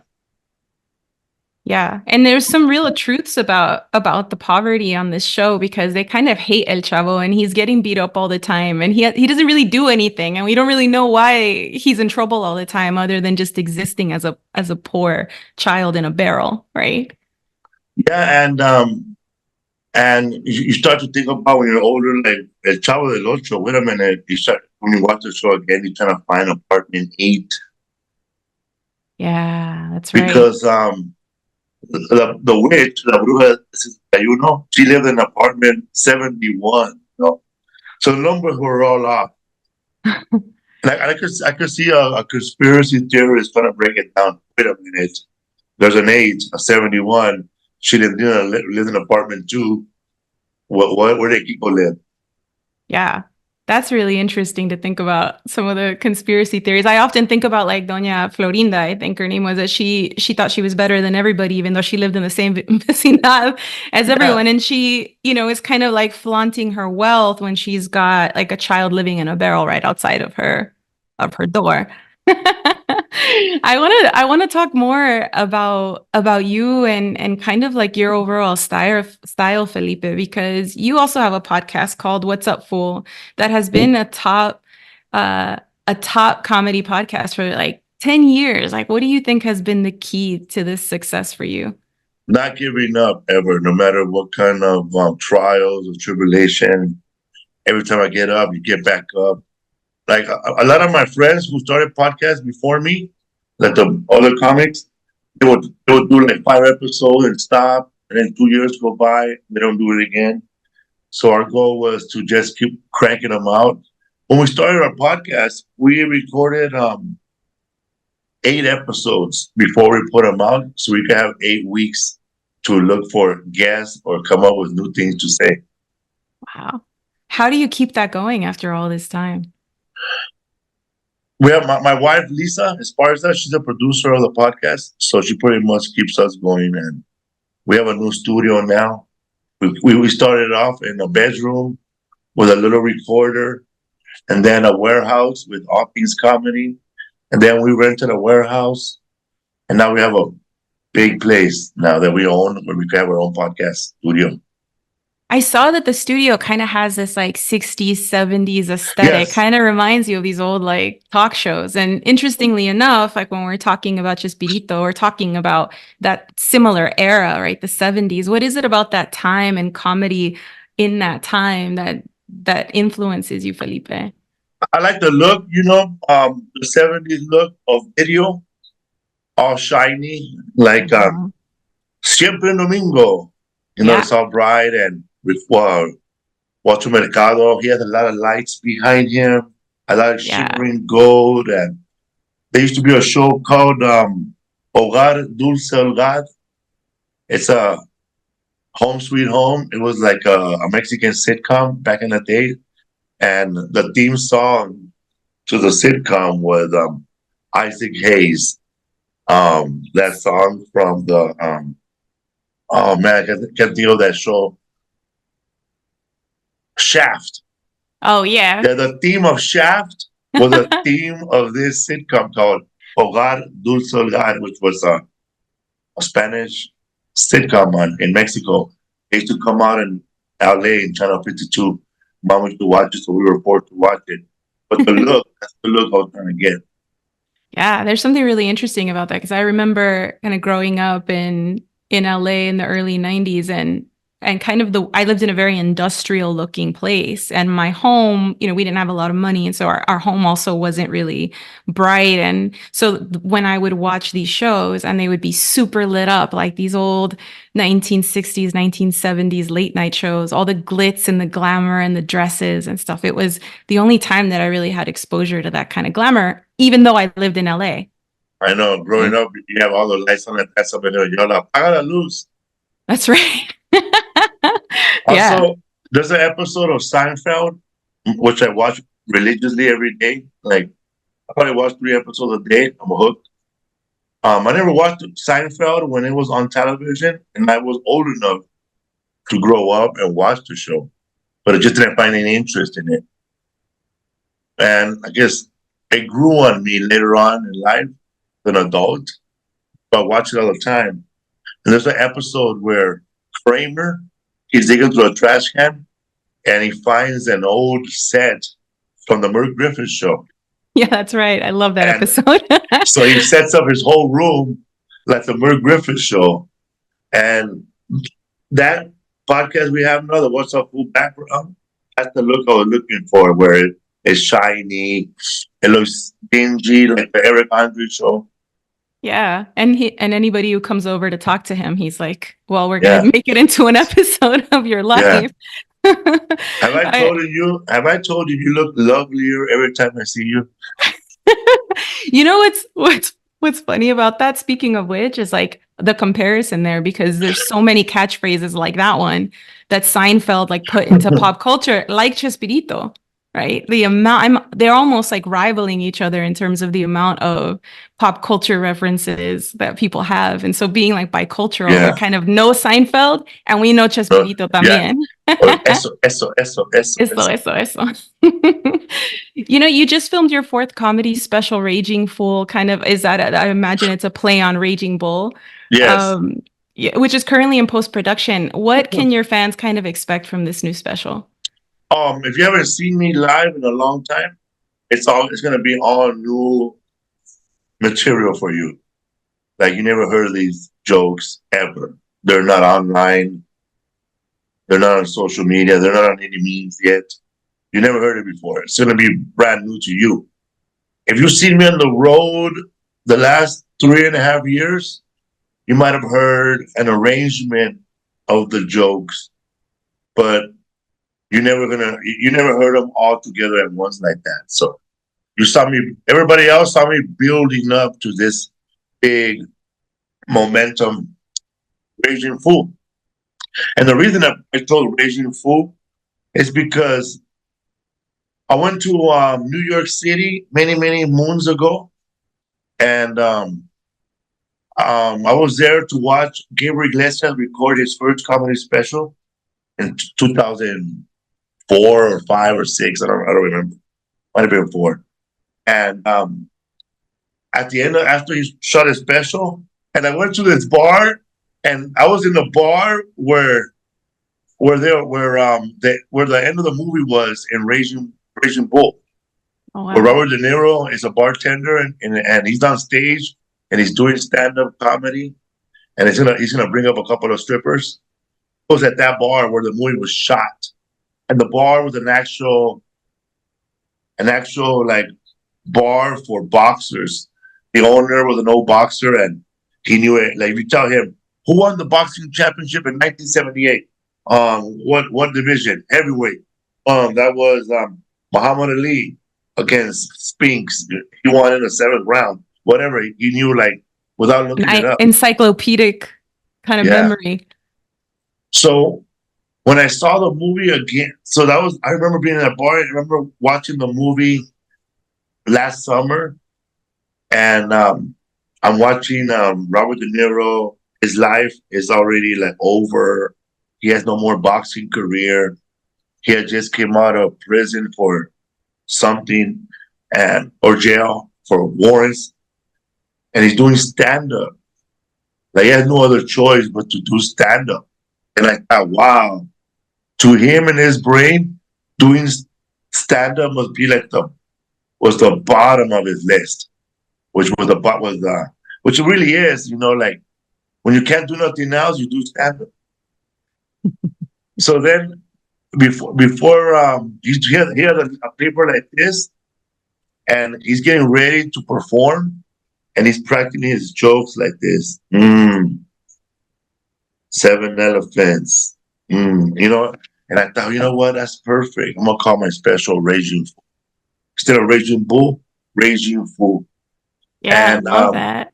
Yeah. And there's some real truths about the poverty on this show, because they kind of hate El Chavo and he's getting beat up all the time and he doesn't really do anything. And we don't really know why he's in trouble all the time, other than just existing as a poor child in a barrel, right? Yeah, and you start to think about when you're older, like El Chavo del Ocho, wait a minute, when you watch the show again, you trying to find apartment 8. Yeah, that's right. Because the witch, La Bruja 61, she lived in apartment 71, you know? So the numbers were all off. Like I could see a conspiracy theorist trying to break it down. Wait a minute, there's an 8, a 71. She lived in apartment 2. Where did people live? Yeah, That's really interesting to think about some of the conspiracy theories. I often think about like Doña Florinda, I think her name was, that she thought she was better than everybody, even though she lived in the same vecindad as everyone. And she, is kind of like flaunting her wealth when she's got like a child living in a barrel right outside of her door. I want to talk more about you and kind of like your overall style, Felipe, because you also have a podcast called What's Up, Fool, that has been a top comedy podcast for like 10 years. Like, what do you think has been the key to this success for you? Not giving up ever, no matter what kind of trials or tribulation. Every time I get up, you get back up. Like a lot of my friends who started podcasts before me, like the other comics, they would do like 5 episodes and stop, and then 2 years go by, they don't do it again. So our goal was to just keep cranking them out. When we started our podcast, we recorded 8 episodes before we put them out, so we could have 8 weeks to look for guests or come up with new things to say. Wow. How do you keep that going after all this time? We have my wife, Lisa Esparza. She's a producer of the podcast, so she pretty much keeps us going. And we have a new studio now. We started off in a bedroom with a little recorder, and then a warehouse with all things comedy. And then we rented a warehouse, and now we have a big place now that we own, where we can have our own podcast studio. I saw that the studio kind of has this like 60s, 70s aesthetic. Yes. Kind of reminds you of these old like talk shows. And interestingly enough, like when we're talking about Chespirito, we're talking about that similar era, right? The 70s. What is it about that time and comedy in that time that influences you, Felipe? I like the look, the 70s look of video, all shiny, like Siempre Domingo. It's all bright, and with Walter Mercado, he has a lot of lights behind him, a lot of shimmering gold. And there used to be a show called Hogar Dulce Hogar. It's a Home Sweet Home. It was like a Mexican sitcom back in the day. And the theme song to the sitcom was Isaac Hayes. That song from the oh man, I can't think of that show. Shaft. Oh yeah. The theme of Shaft was the theme of this sitcom called Hogar Dulce Hogar, which was a Spanish sitcom in Mexico. They used to come out in LA in Channel 52. Mom used to watch it, so we were forced to watch it. But that's the look I was trying to get. Yeah, there's something really interesting about that, because I remember kind of growing up in LA in the early 90s, and kind of I lived in a very industrial looking place, and my home, we didn't have a lot of money. And so our home also wasn't really bright. And so when I would watch these shows and they would be super lit up, like these old 1960s, 1970s late night shows, all the glitz and the glamour and the dresses and stuff. It was the only time that I really had exposure to that kind of glamour, even though I lived in LA. I know, growing up, you have all the lights on, and that's something you're like, I gotta lose. That's right. Also, there's an episode of Seinfeld, which I watch religiously every day. Like, I probably watch 3 episodes a day. I'm hooked. I never watched Seinfeld when it was on television, and I was old enough to grow up and watch the show, but I just didn't find any interest in it. And I guess it grew on me later on in life as an adult, but I watch it all the time. And there's an episode where Kramer, he's digging through a trash can, and he finds an old set from the Merv Griffin show. Yeah, that's right. I love that episode. So he sets up his whole room like the Merv Griffin show. And that podcast we have now, the What's Up Fool background, that's the look I was looking for, where it's shiny, it looks dingy, like the Eric Andre show. Yeah, and anybody who comes over to talk to him, he's like, "Well, we're gonna make it into an episode of your life." Yeah. Have I told you you look lovelier every time I see you? You know what's funny about that? Speaking of which, is like the comparison there, because there's so many catchphrases like that one that Seinfeld like put into pop culture, like Chespirito. right? They're almost like rivaling each other in terms of the amount of pop culture references that people have. And so being like bicultural, we Yeah. kind of know Seinfeld and we know Chespirito Yeah. también. Oh, eso. Eso. You know, you just filmed your fourth comedy special, Raging Fool. Kind of is that? I imagine it's a play on Raging Bull, Yes. yeah, which is currently in post production. What can your fans kind of expect from this new special? If you haven't seen me live in a long time, it's gonna be all new material for you. Like you never heard of these jokes ever. They're not online. They're not on social media. They're not on any memes yet. You never heard it before. It's gonna be brand new to you. If you've seen me on the road the last 3.5 years, you might have heard an arrangement of the jokes, but you never heard them all together at once like that. So everybody else saw me building up to this big momentum, Raging Fool. And the reason I told Raging Fool is because I went to New York City many moons ago, and I was there to watch Gabriel Iglesias record his first comedy special in 2004 or 5 or 6. I don't remember. Might have been 4. And at the end, after he shot his special, and I went to this bar, and I was in the bar where the end of the movie was in Raging Bull. Oh, Where wow. Robert De Niro is a bartender and he's on stage and he's doing stand-up comedy, and he's gonna bring up a couple of strippers. It was at that bar where the movie was shot, and the bar was an actual like bar for boxers. The owner was an old boxer, and he knew it. Like if you tell him who won the boxing championship in 1978, what division? Heavyweight. That was Muhammad Ali against Spinks. He won in the 7th round. Whatever, he knew like without looking it up. Encyclopedic kind of memory. So when I saw the movie again, I remember being in that bar. I remember watching the movie last summer, and I'm watching Robert De Niro. His life is already like over. He has no more boxing career. He had just came out of prison for something or jail for warrants, and he's doing stand-up. Like he has no other choice but to do stand-up. And I thought, wow, to him in his brain, doing stand-up must be like was the bottom of his list, which it really is, like when you can't do nothing else, you do stand-up. So then before he had a paper like this, and he's getting ready to perform, and he's practicing his jokes like this. 7 elephants. And I thought, you know what? That's perfect. I'm gonna call my special Raging Fool. Instead of Raging Bull, Raging Fool. Yeah, And I love that.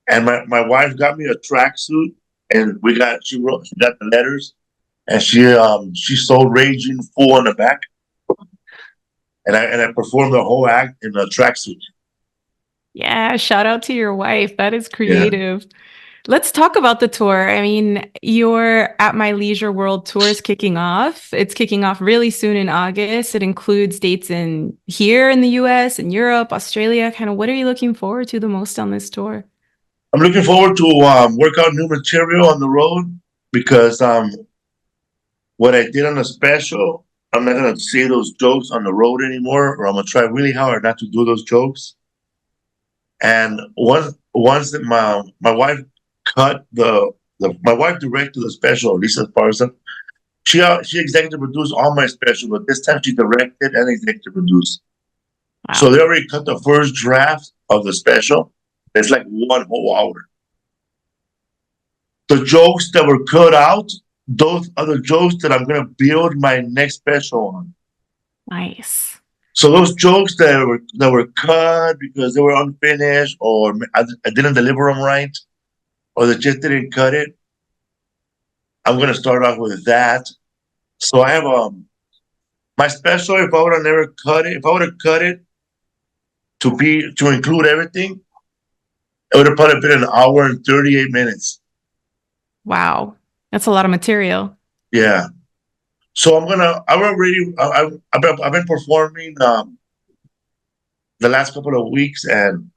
And my wife got me a tracksuit, and she got the letters, and she sold Raging Fool on the back. And I performed the whole act in a tracksuit. Yeah, shout out to your wife. That is creative. Yeah. Let's talk about the tour. I mean, your At My Leisure World Tour is kicking off. It's kicking off really soon in August. It includes dates here in the US, in Europe, Australia. Kind of what are you looking forward to the most on this tour? I'm looking forward to work out new material on the road, because what I did on the special, I'm not going to say those jokes on the road anymore, or I'm going to try really hard not to do those jokes. And once that my wife cut my wife directed the special, Felipe Esparza. She executive produced all my special, but this time she directed and executive produced. Wow. So they already cut the first draft of the special. It's like 1 whole hour. The jokes that were cut out, those are the jokes that I'm going to build my next special on. Nice. So those jokes that were cut because they were unfinished, or I didn't deliver them right, or they just didn't cut it, I'm going to start off with that. So I have My special, if I would have never cut it, if I would have cut it to include everything, it would have probably been an hour and 38 minutes. Wow. That's a lot of material. Yeah. So I've been performing the last couple of weeks, and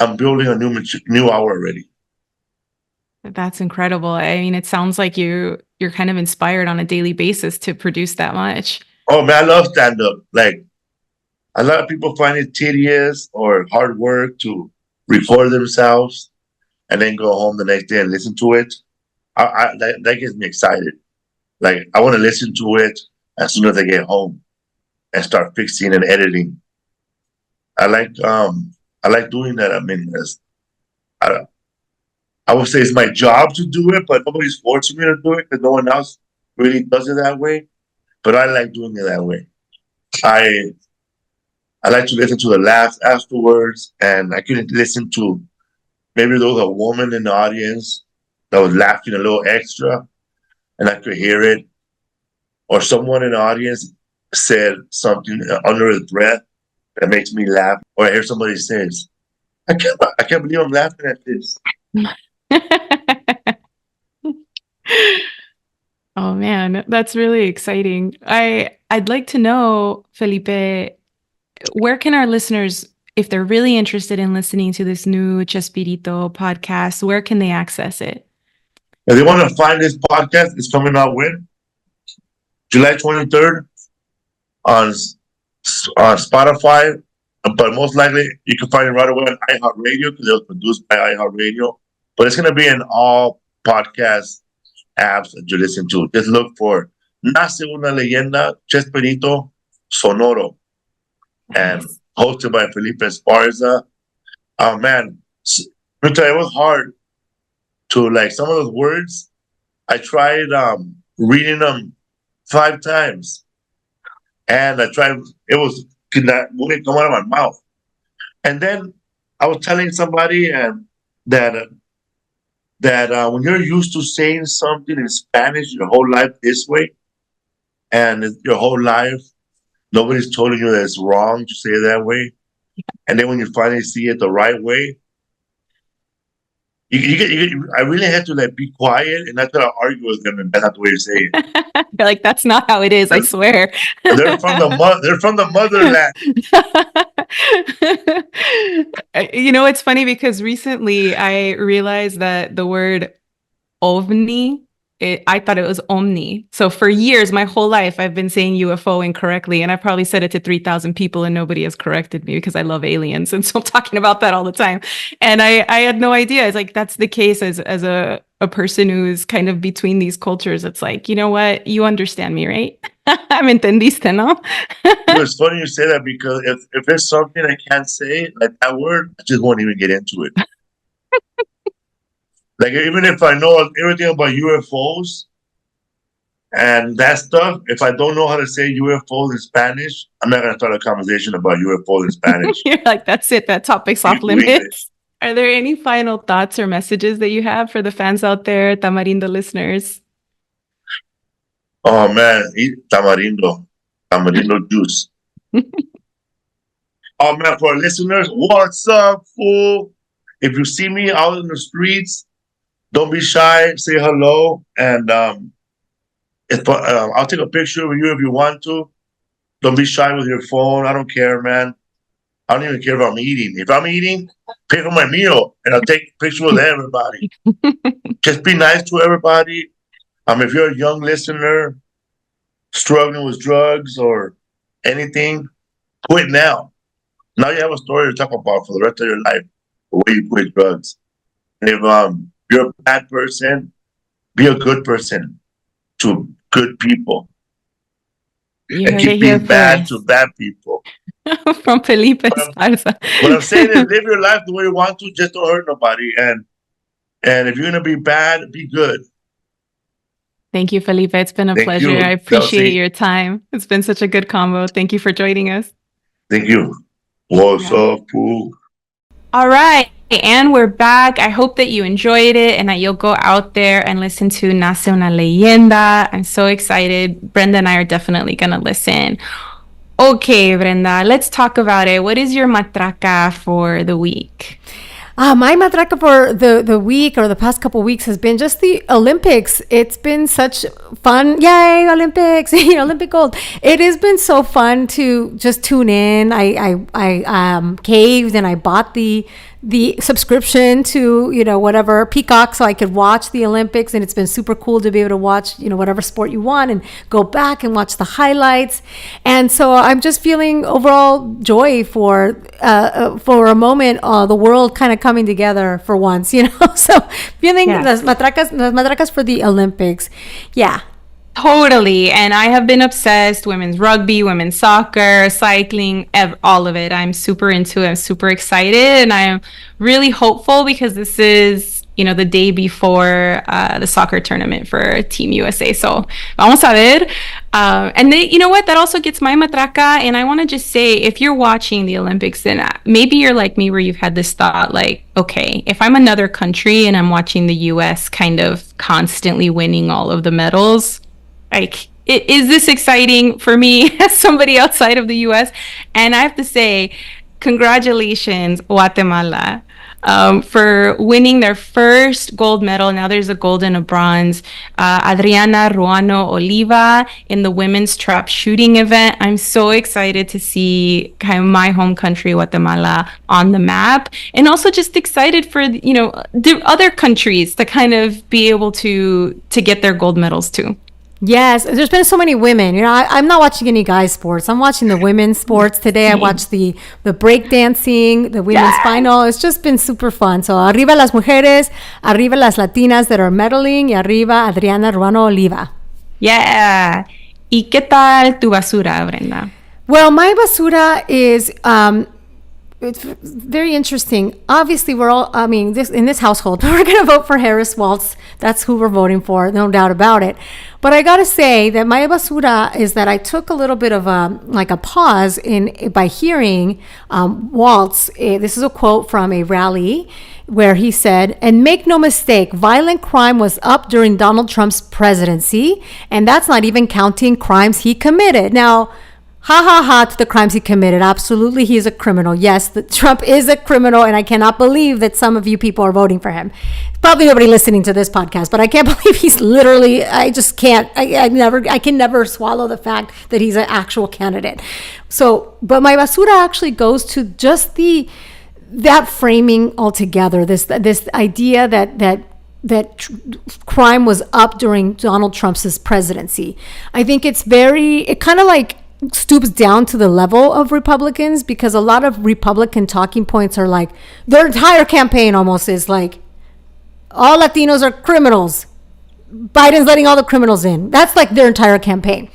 I'm building a new hour already. That's incredible. I mean, it sounds like you're kind of inspired on a daily basis to produce that much. Oh man, I love stand-up. Like, a lot of people find it tedious or hard work to record themselves and then go home the next day and listen to it. That gets me excited. Like, I want to listen to it as soon as I get home and start fixing and editing. I like doing that. I mean, I would say it's my job to do it, but nobody's forcing me to do it because no one else really does it that way. But I like doing it that way. I like to listen to the laughs afterwards, and I could listen to, maybe there was a woman in the audience that was laughing a little extra, and I could hear it. Or someone in the audience said something under his breath that makes me laugh. Or I hear somebody says, I can't believe I'm laughing at this. Oh man, that's really exciting. I'd like to know, Felipe, where can our listeners, if they're really interested in listening to this new Chespirito podcast, where can they access it? If they want to find this podcast, it's coming out when? July 23rd on Spotify, but most likely you can find it right away on iHeartRadio because it was produced by iHeartRadio. But it's going to be in all podcast apps that you listen to. Just look for Nace Una Leyenda, Chespirito, Sonoro, and hosted by Felipe Esparza. Oh man, let me tell you, it was hard to, like, some of those words. I tried reading them 5 times, and I tried. It wouldn't come out of my mouth. And then I was telling somebody that when you're used to saying something in Spanish your whole life this way, and your whole life nobody's told you that it's wrong to say it that way, and then when you finally see it the right way, I really had to, like, be quiet and not try to argue with them, and that's not the way to say it. You're like, that's not how it is, I swear. They're from the motherland. You know, it's funny because recently I realized that the word ovni, I thought it was omni. So for years, my whole life, I've been saying UFO incorrectly, and I probably said it to 3,000 people, and nobody has corrected me because I love aliens, and so I'm talking about that all the time. And I had no idea. It's like, that's the case as a person who's kind of between these cultures. It's like, you know what? You understand me, right? ¿Me entendiste, no? It's funny you say that because if there's something I can't say, like that word, I just won't even get into it. Like, even if I know everything about UFOs and that stuff, if I don't know how to say UFOs in Spanish, I'm not going to start a conversation about UFOs in Spanish. You're like, that's it. That topic's off limits. Are there any final thoughts or messages that you have for the fans out there, Tamarindo listeners? Oh, man. Eat Tamarindo juice. Oh, man, for our listeners, what's up, fool? If you see me out in the streets, don't be shy. Say hello, and I'll take a picture of you if you want to. Don't be shy with your phone. I don't care, man. I don't even care if I'm eating. If I'm eating, pay for my meal, and I'll take a picture with everybody. Just be nice to everybody. If you're a young listener struggling with drugs or anything, quit now. Now you have a story to talk about for the rest of your life, the way you quit drugs. And if you're a bad person, be a good person to good people. And keep being bad to bad people. From Felipe Esparza. What I'm saying is, live your life the way you want to, just don't hurt nobody. And if you're going to be bad, be good. Thank you, Felipe. It's been a pleasure. I appreciate your time. It's been such a good combo. Thank you for joining us. Thank you. What's up, fool? All right. And we're back. I hope that you enjoyed it and that you'll go out there and listen to Nace Una Leyenda. I'm so excited. Brenda and I are definitely going to listen. Okay, Brenda, let's talk about it. What is your matraca for the week? My matraca for the week or the past couple weeks has been just the Olympics. It's been such fun. Yay, Olympics, Olympic gold. It has been so fun to just tune in. I caved and I bought the subscription to, whatever Peacock so I could watch the Olympics. And it's been super cool to be able to watch, whatever sport you want and go back and watch the highlights. And so I'm just feeling overall joy for a moment, the world kind of coming together for once, so feeling las matracas for the Olympics. Yeah. Totally. And I have been obsessed. Women's rugby, women's soccer, cycling, all of it. I'm super into it. I'm super excited. And I am really hopeful because this is, the day before the soccer tournament for Team USA. So vamos a ver. And you know what? That also gets my matraca. And I want to just say, if you're watching the Olympics, then maybe you're like me where you've had this thought like, okay, if I'm another country and I'm watching the US kind of constantly winning all of the medals, like, is this exciting for me as somebody outside of the U.S.? And I have to say, congratulations, Guatemala, for winning their first gold medal. Now there's a gold and a bronze. Adriana Ruano Oliva in the women's trap shooting event. I'm so excited to see kind of my home country, Guatemala, on the map. And also just excited for, the other countries to kind of be able to get their gold medals too. Yes, there's been so many women. I'm not watching any guys' sports. I'm watching the women's sports. Today I watched the break dancing, the women's final. It's just been super fun. So arriba las mujeres, arriba las latinas that are medaling, y arriba Adriana Ruano Oliva. Yeah. ¿Y qué tal tu basura, Brenda? Well, my basura is it's very interesting. Obviously, we're all, in this household, we're going to vote for Harris Waltz. That's who we're voting for, no doubt about it. But I got to say that my basura is that I took a little bit of a pause by hearing Waltz. This is a quote from a rally where he said, and make no mistake, violent crime was up during Donald Trump's presidency, and that's not even counting crimes he committed. Now, ha ha ha to the crimes he committed. Absolutely, he is a criminal. Yes, Trump is a criminal, and I cannot believe that some of you people are voting for him. Probably nobody listening to this podcast, but I can't believe he's literally, I just can't, I can never swallow the fact that he's an actual candidate. So, but my basura actually goes to just that framing altogether, this idea that crime was up during Donald Trump's presidency. I think it kind of like stoops down to the level of Republicans, because a lot of Republican talking points are like, their entire campaign almost is like, all Latinos are criminals. Biden's letting all the criminals in. That's like their entire campaign.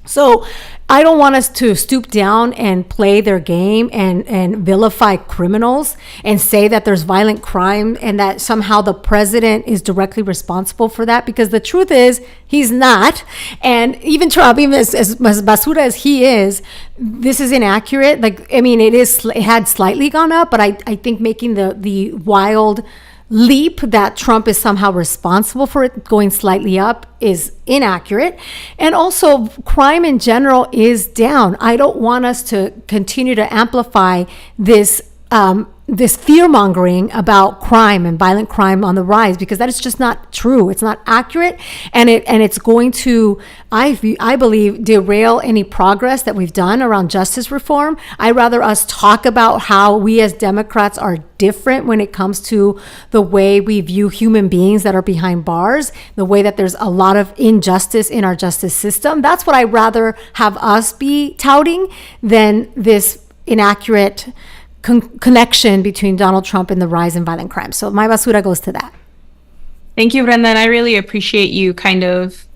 So I don't want us to stoop down and play their game and vilify criminals and say that there's violent crime and that somehow the president is directly responsible for that, because the truth is he's not. And even Trump, even as basura as he is, this is inaccurate. It had slightly gone up, but I think making the wild leap that Trump is somehow responsible for it going slightly up is inaccurate. And also, crime in general is down. I don't want us to continue to amplify this fear-mongering about crime and violent crime on the rise, because that is just not true. It's not accurate, and it's going to, I believe, derail any progress that we've done around justice reform. I'd rather us talk about how we as Democrats are different when it comes to the way we view human beings that are behind bars, the way that there's a lot of injustice in our justice system. That's what I'd rather have us be touting than this inaccurate connection between Donald Trump and the rise in violent crime. So my basura goes to that. Thank you, Brenda. And I really appreciate you kind of,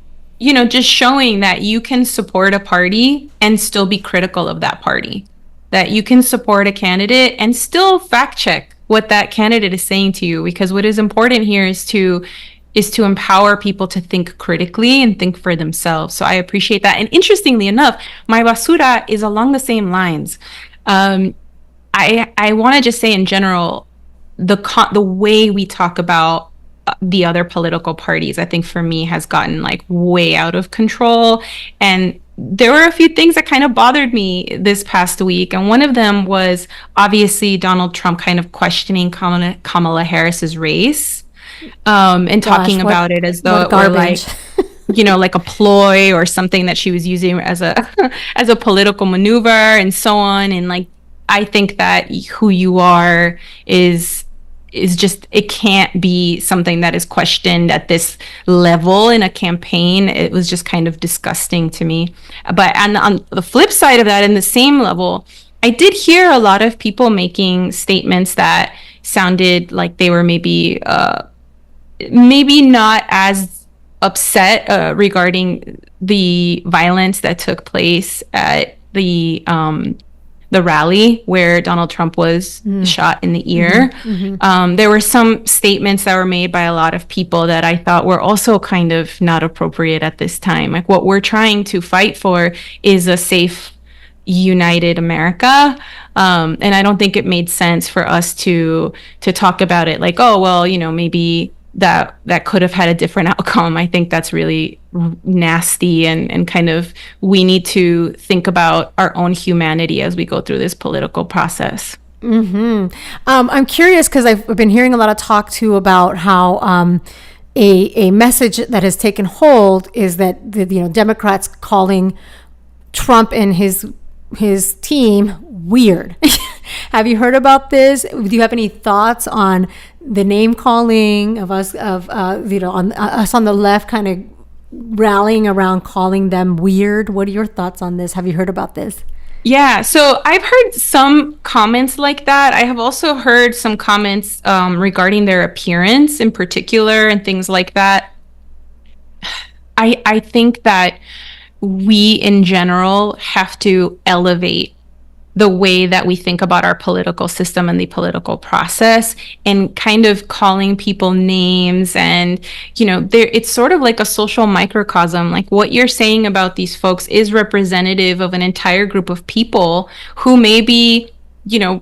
just showing that you can support a party and still be critical of that party, that you can support a candidate and still fact check what that candidate is saying to you, because what is important here is to empower people to think critically and think for themselves. So I appreciate that. And interestingly enough, my basura is along the same lines. I want to just say in general, the way we talk about the other political parties, I think for me has gotten like way out of control. And there were a few things that kind of bothered me this past week. And one of them was obviously Donald Trump kind of questioning Kamala Harris's race, and talking about it as though it were like, like a ploy or something that she was using as a as a political maneuver and so on. And like, I think that who you are is just, it can't be something that is questioned at this level in a campaign. It was just kind of disgusting to me. But on the flip side of that, in the same level, I did hear a lot of people making statements that sounded like they were maybe not as upset regarding the violence that took place at the rally where Donald Trump was shot in the ear. There were some statements that were made by a lot of people that I thought were also kind of not appropriate at this time. Like, what we're trying to fight for is a safe, united America. And I don't think it made sense for us to talk about it like, oh, well, maybe that could have had a different outcome. I think that's really nasty, and kind of, we need to think about our own humanity as we go through this political process. I'm curious because I've been hearing a lot of talk too about how a message that has taken hold is that the Democrats calling Trump and his team weird. Have you heard about this? Do you have any thoughts on the name calling of us, on us on the left, kind of rallying around calling them weird? What are your thoughts on this? Have you heard about this? Yeah, so I've heard some comments like that. I have also heard some comments regarding their appearance in particular and things like that. I think that we in general have to elevate the way that we think about our political system and the political process, and kind of calling people names. And it's sort of like a social microcosm. Like, what you're saying about these folks is representative of an entire group of people who maybe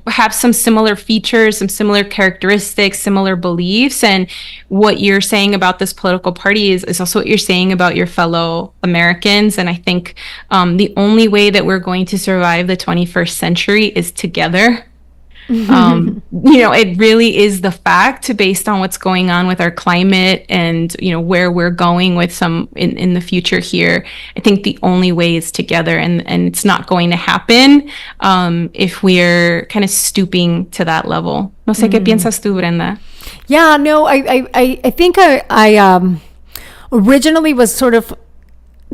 have some similar features, some similar characteristics, similar beliefs. And what you're saying about this political party is also what you're saying about your fellow Americans. And I think the only way that we're going to survive the 21st century is together. It really is the fact, based on what's going on with our climate and where we're going with some in the future here. I think the only way is together, and it's not going to happen if we're kind of stooping to that level. No sé qué piensas tú, Brenda. Yeah, no, I think I originally was sort of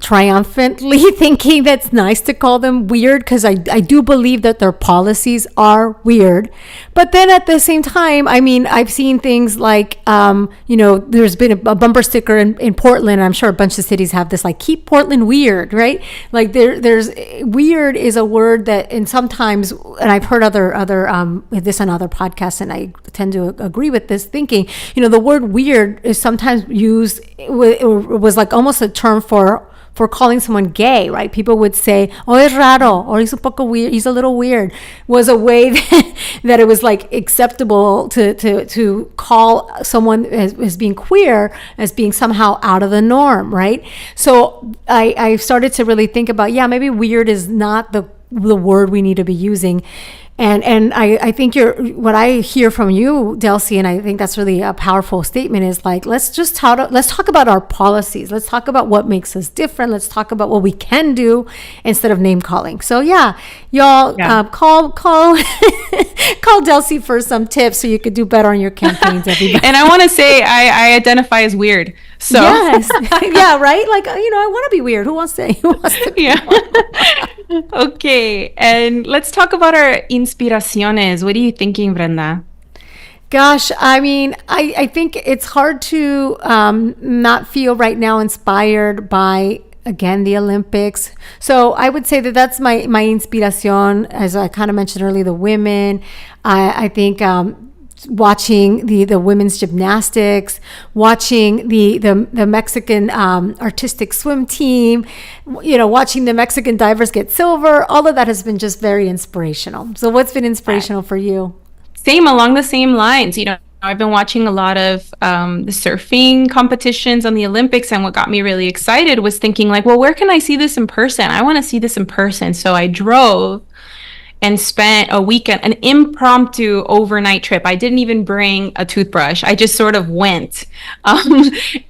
triumphantly thinking that's nice to call them weird, because I do believe that their policies are weird. But then at the same time, I mean, I've seen things like, there's been a bumper sticker in Portland. I'm sure a bunch of cities have this, like, keep Portland weird, right? Like, there's weird is a word that, and sometimes, and I've heard other this on other podcasts, and I tend to agree with this thinking, the word weird is sometimes used, or was like almost a term for calling someone gay, right? People would say, oh, es raro, or he's un poco weird, he's a little weird, was a way that it was like acceptable to call someone as being queer, as being somehow out of the norm, right? So I started to really think about, maybe weird is not the word we need to be using. And I think what I hear from you, Delsy, and I think that's really a powerful statement, is like, let's talk about our policies. Let's talk about what makes us different. Let's talk about what we can do instead of name calling. So y'all call call Delsy for some tips so you could do better on your campaigns, everybody. And I want to say I identify as weird. So yes, yeah, right. Like, I want to be weird. Who wants to be? Yeah. Okay, and let's talk about our inspiraciones. What are you thinking, Brenda? Gosh, I mean, I think it's hard to not feel right now inspired by, again, the Olympics. So I would say that that's my inspiración, as I kind of mentioned earlier, the women. I think watching the women's gymnastics, watching the Mexican artistic swim team, watching the Mexican divers get silver, all of that has been just very inspirational. So what's been inspirational for you? same along the same lines. You know, I've been watching a lot of the surfing competitions on the Olympics, and what got me really excited was thinking like, well, where can I see this in person? I want to see this in person. So I drove and spent a weekend, an impromptu overnight trip. I didn't even bring a toothbrush. I just sort of went.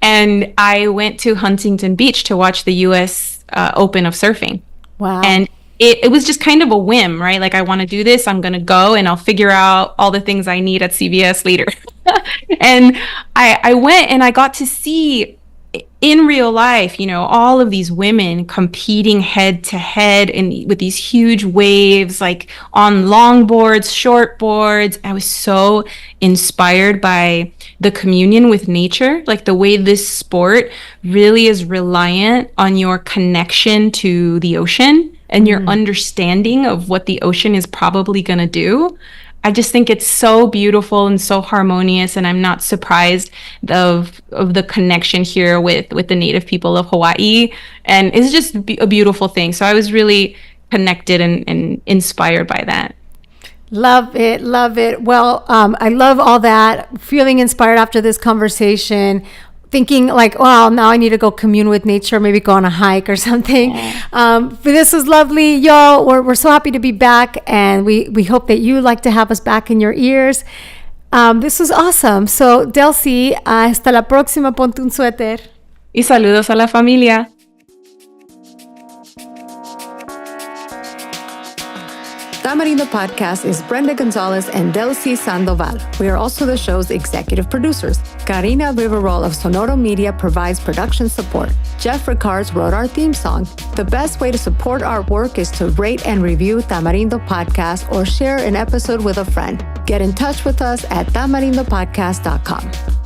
And I went to Huntington Beach to watch the US Open of surfing. Wow. And it was just kind of a whim, right? Like, I want to do this. I'm going to go and I'll figure out all the things I need at CVS later. And I went and I got to see in real life, you know, all of these women competing head to head and with these huge waves, like on longboards, short boards. I was so inspired by the communion with nature, like the way this sport really is reliant on your connection to the ocean and your understanding of what the ocean is probably going to do. I just think it's so beautiful and so harmonious, and I'm not surprised of the connection here with the native people of Hawaii, and it's just a beautiful thing. So I was really connected and inspired by that. Love it, love it. Well, I love all that, feeling inspired after this conversation, thinking like, wow, now I need to go commune with nature, maybe go on a hike or something. But this was lovely, y'all. We're so happy to be back, and we hope that you like to have us back in your ears. This was awesome. So, Delsy, hasta la próxima, ponte un suéter. Y saludos a la familia. Tamarindo Podcast is Brenda Gonzalez and Delsy Sandoval. We are also the show's executive producers. Karina Riveroll of Sonoro Media provides production support. Jeff Ricards wrote our theme song. The best way to support our work is to rate and review Tamarindo Podcast or share an episode with a friend. Get in touch with us at tamarindopodcast.com.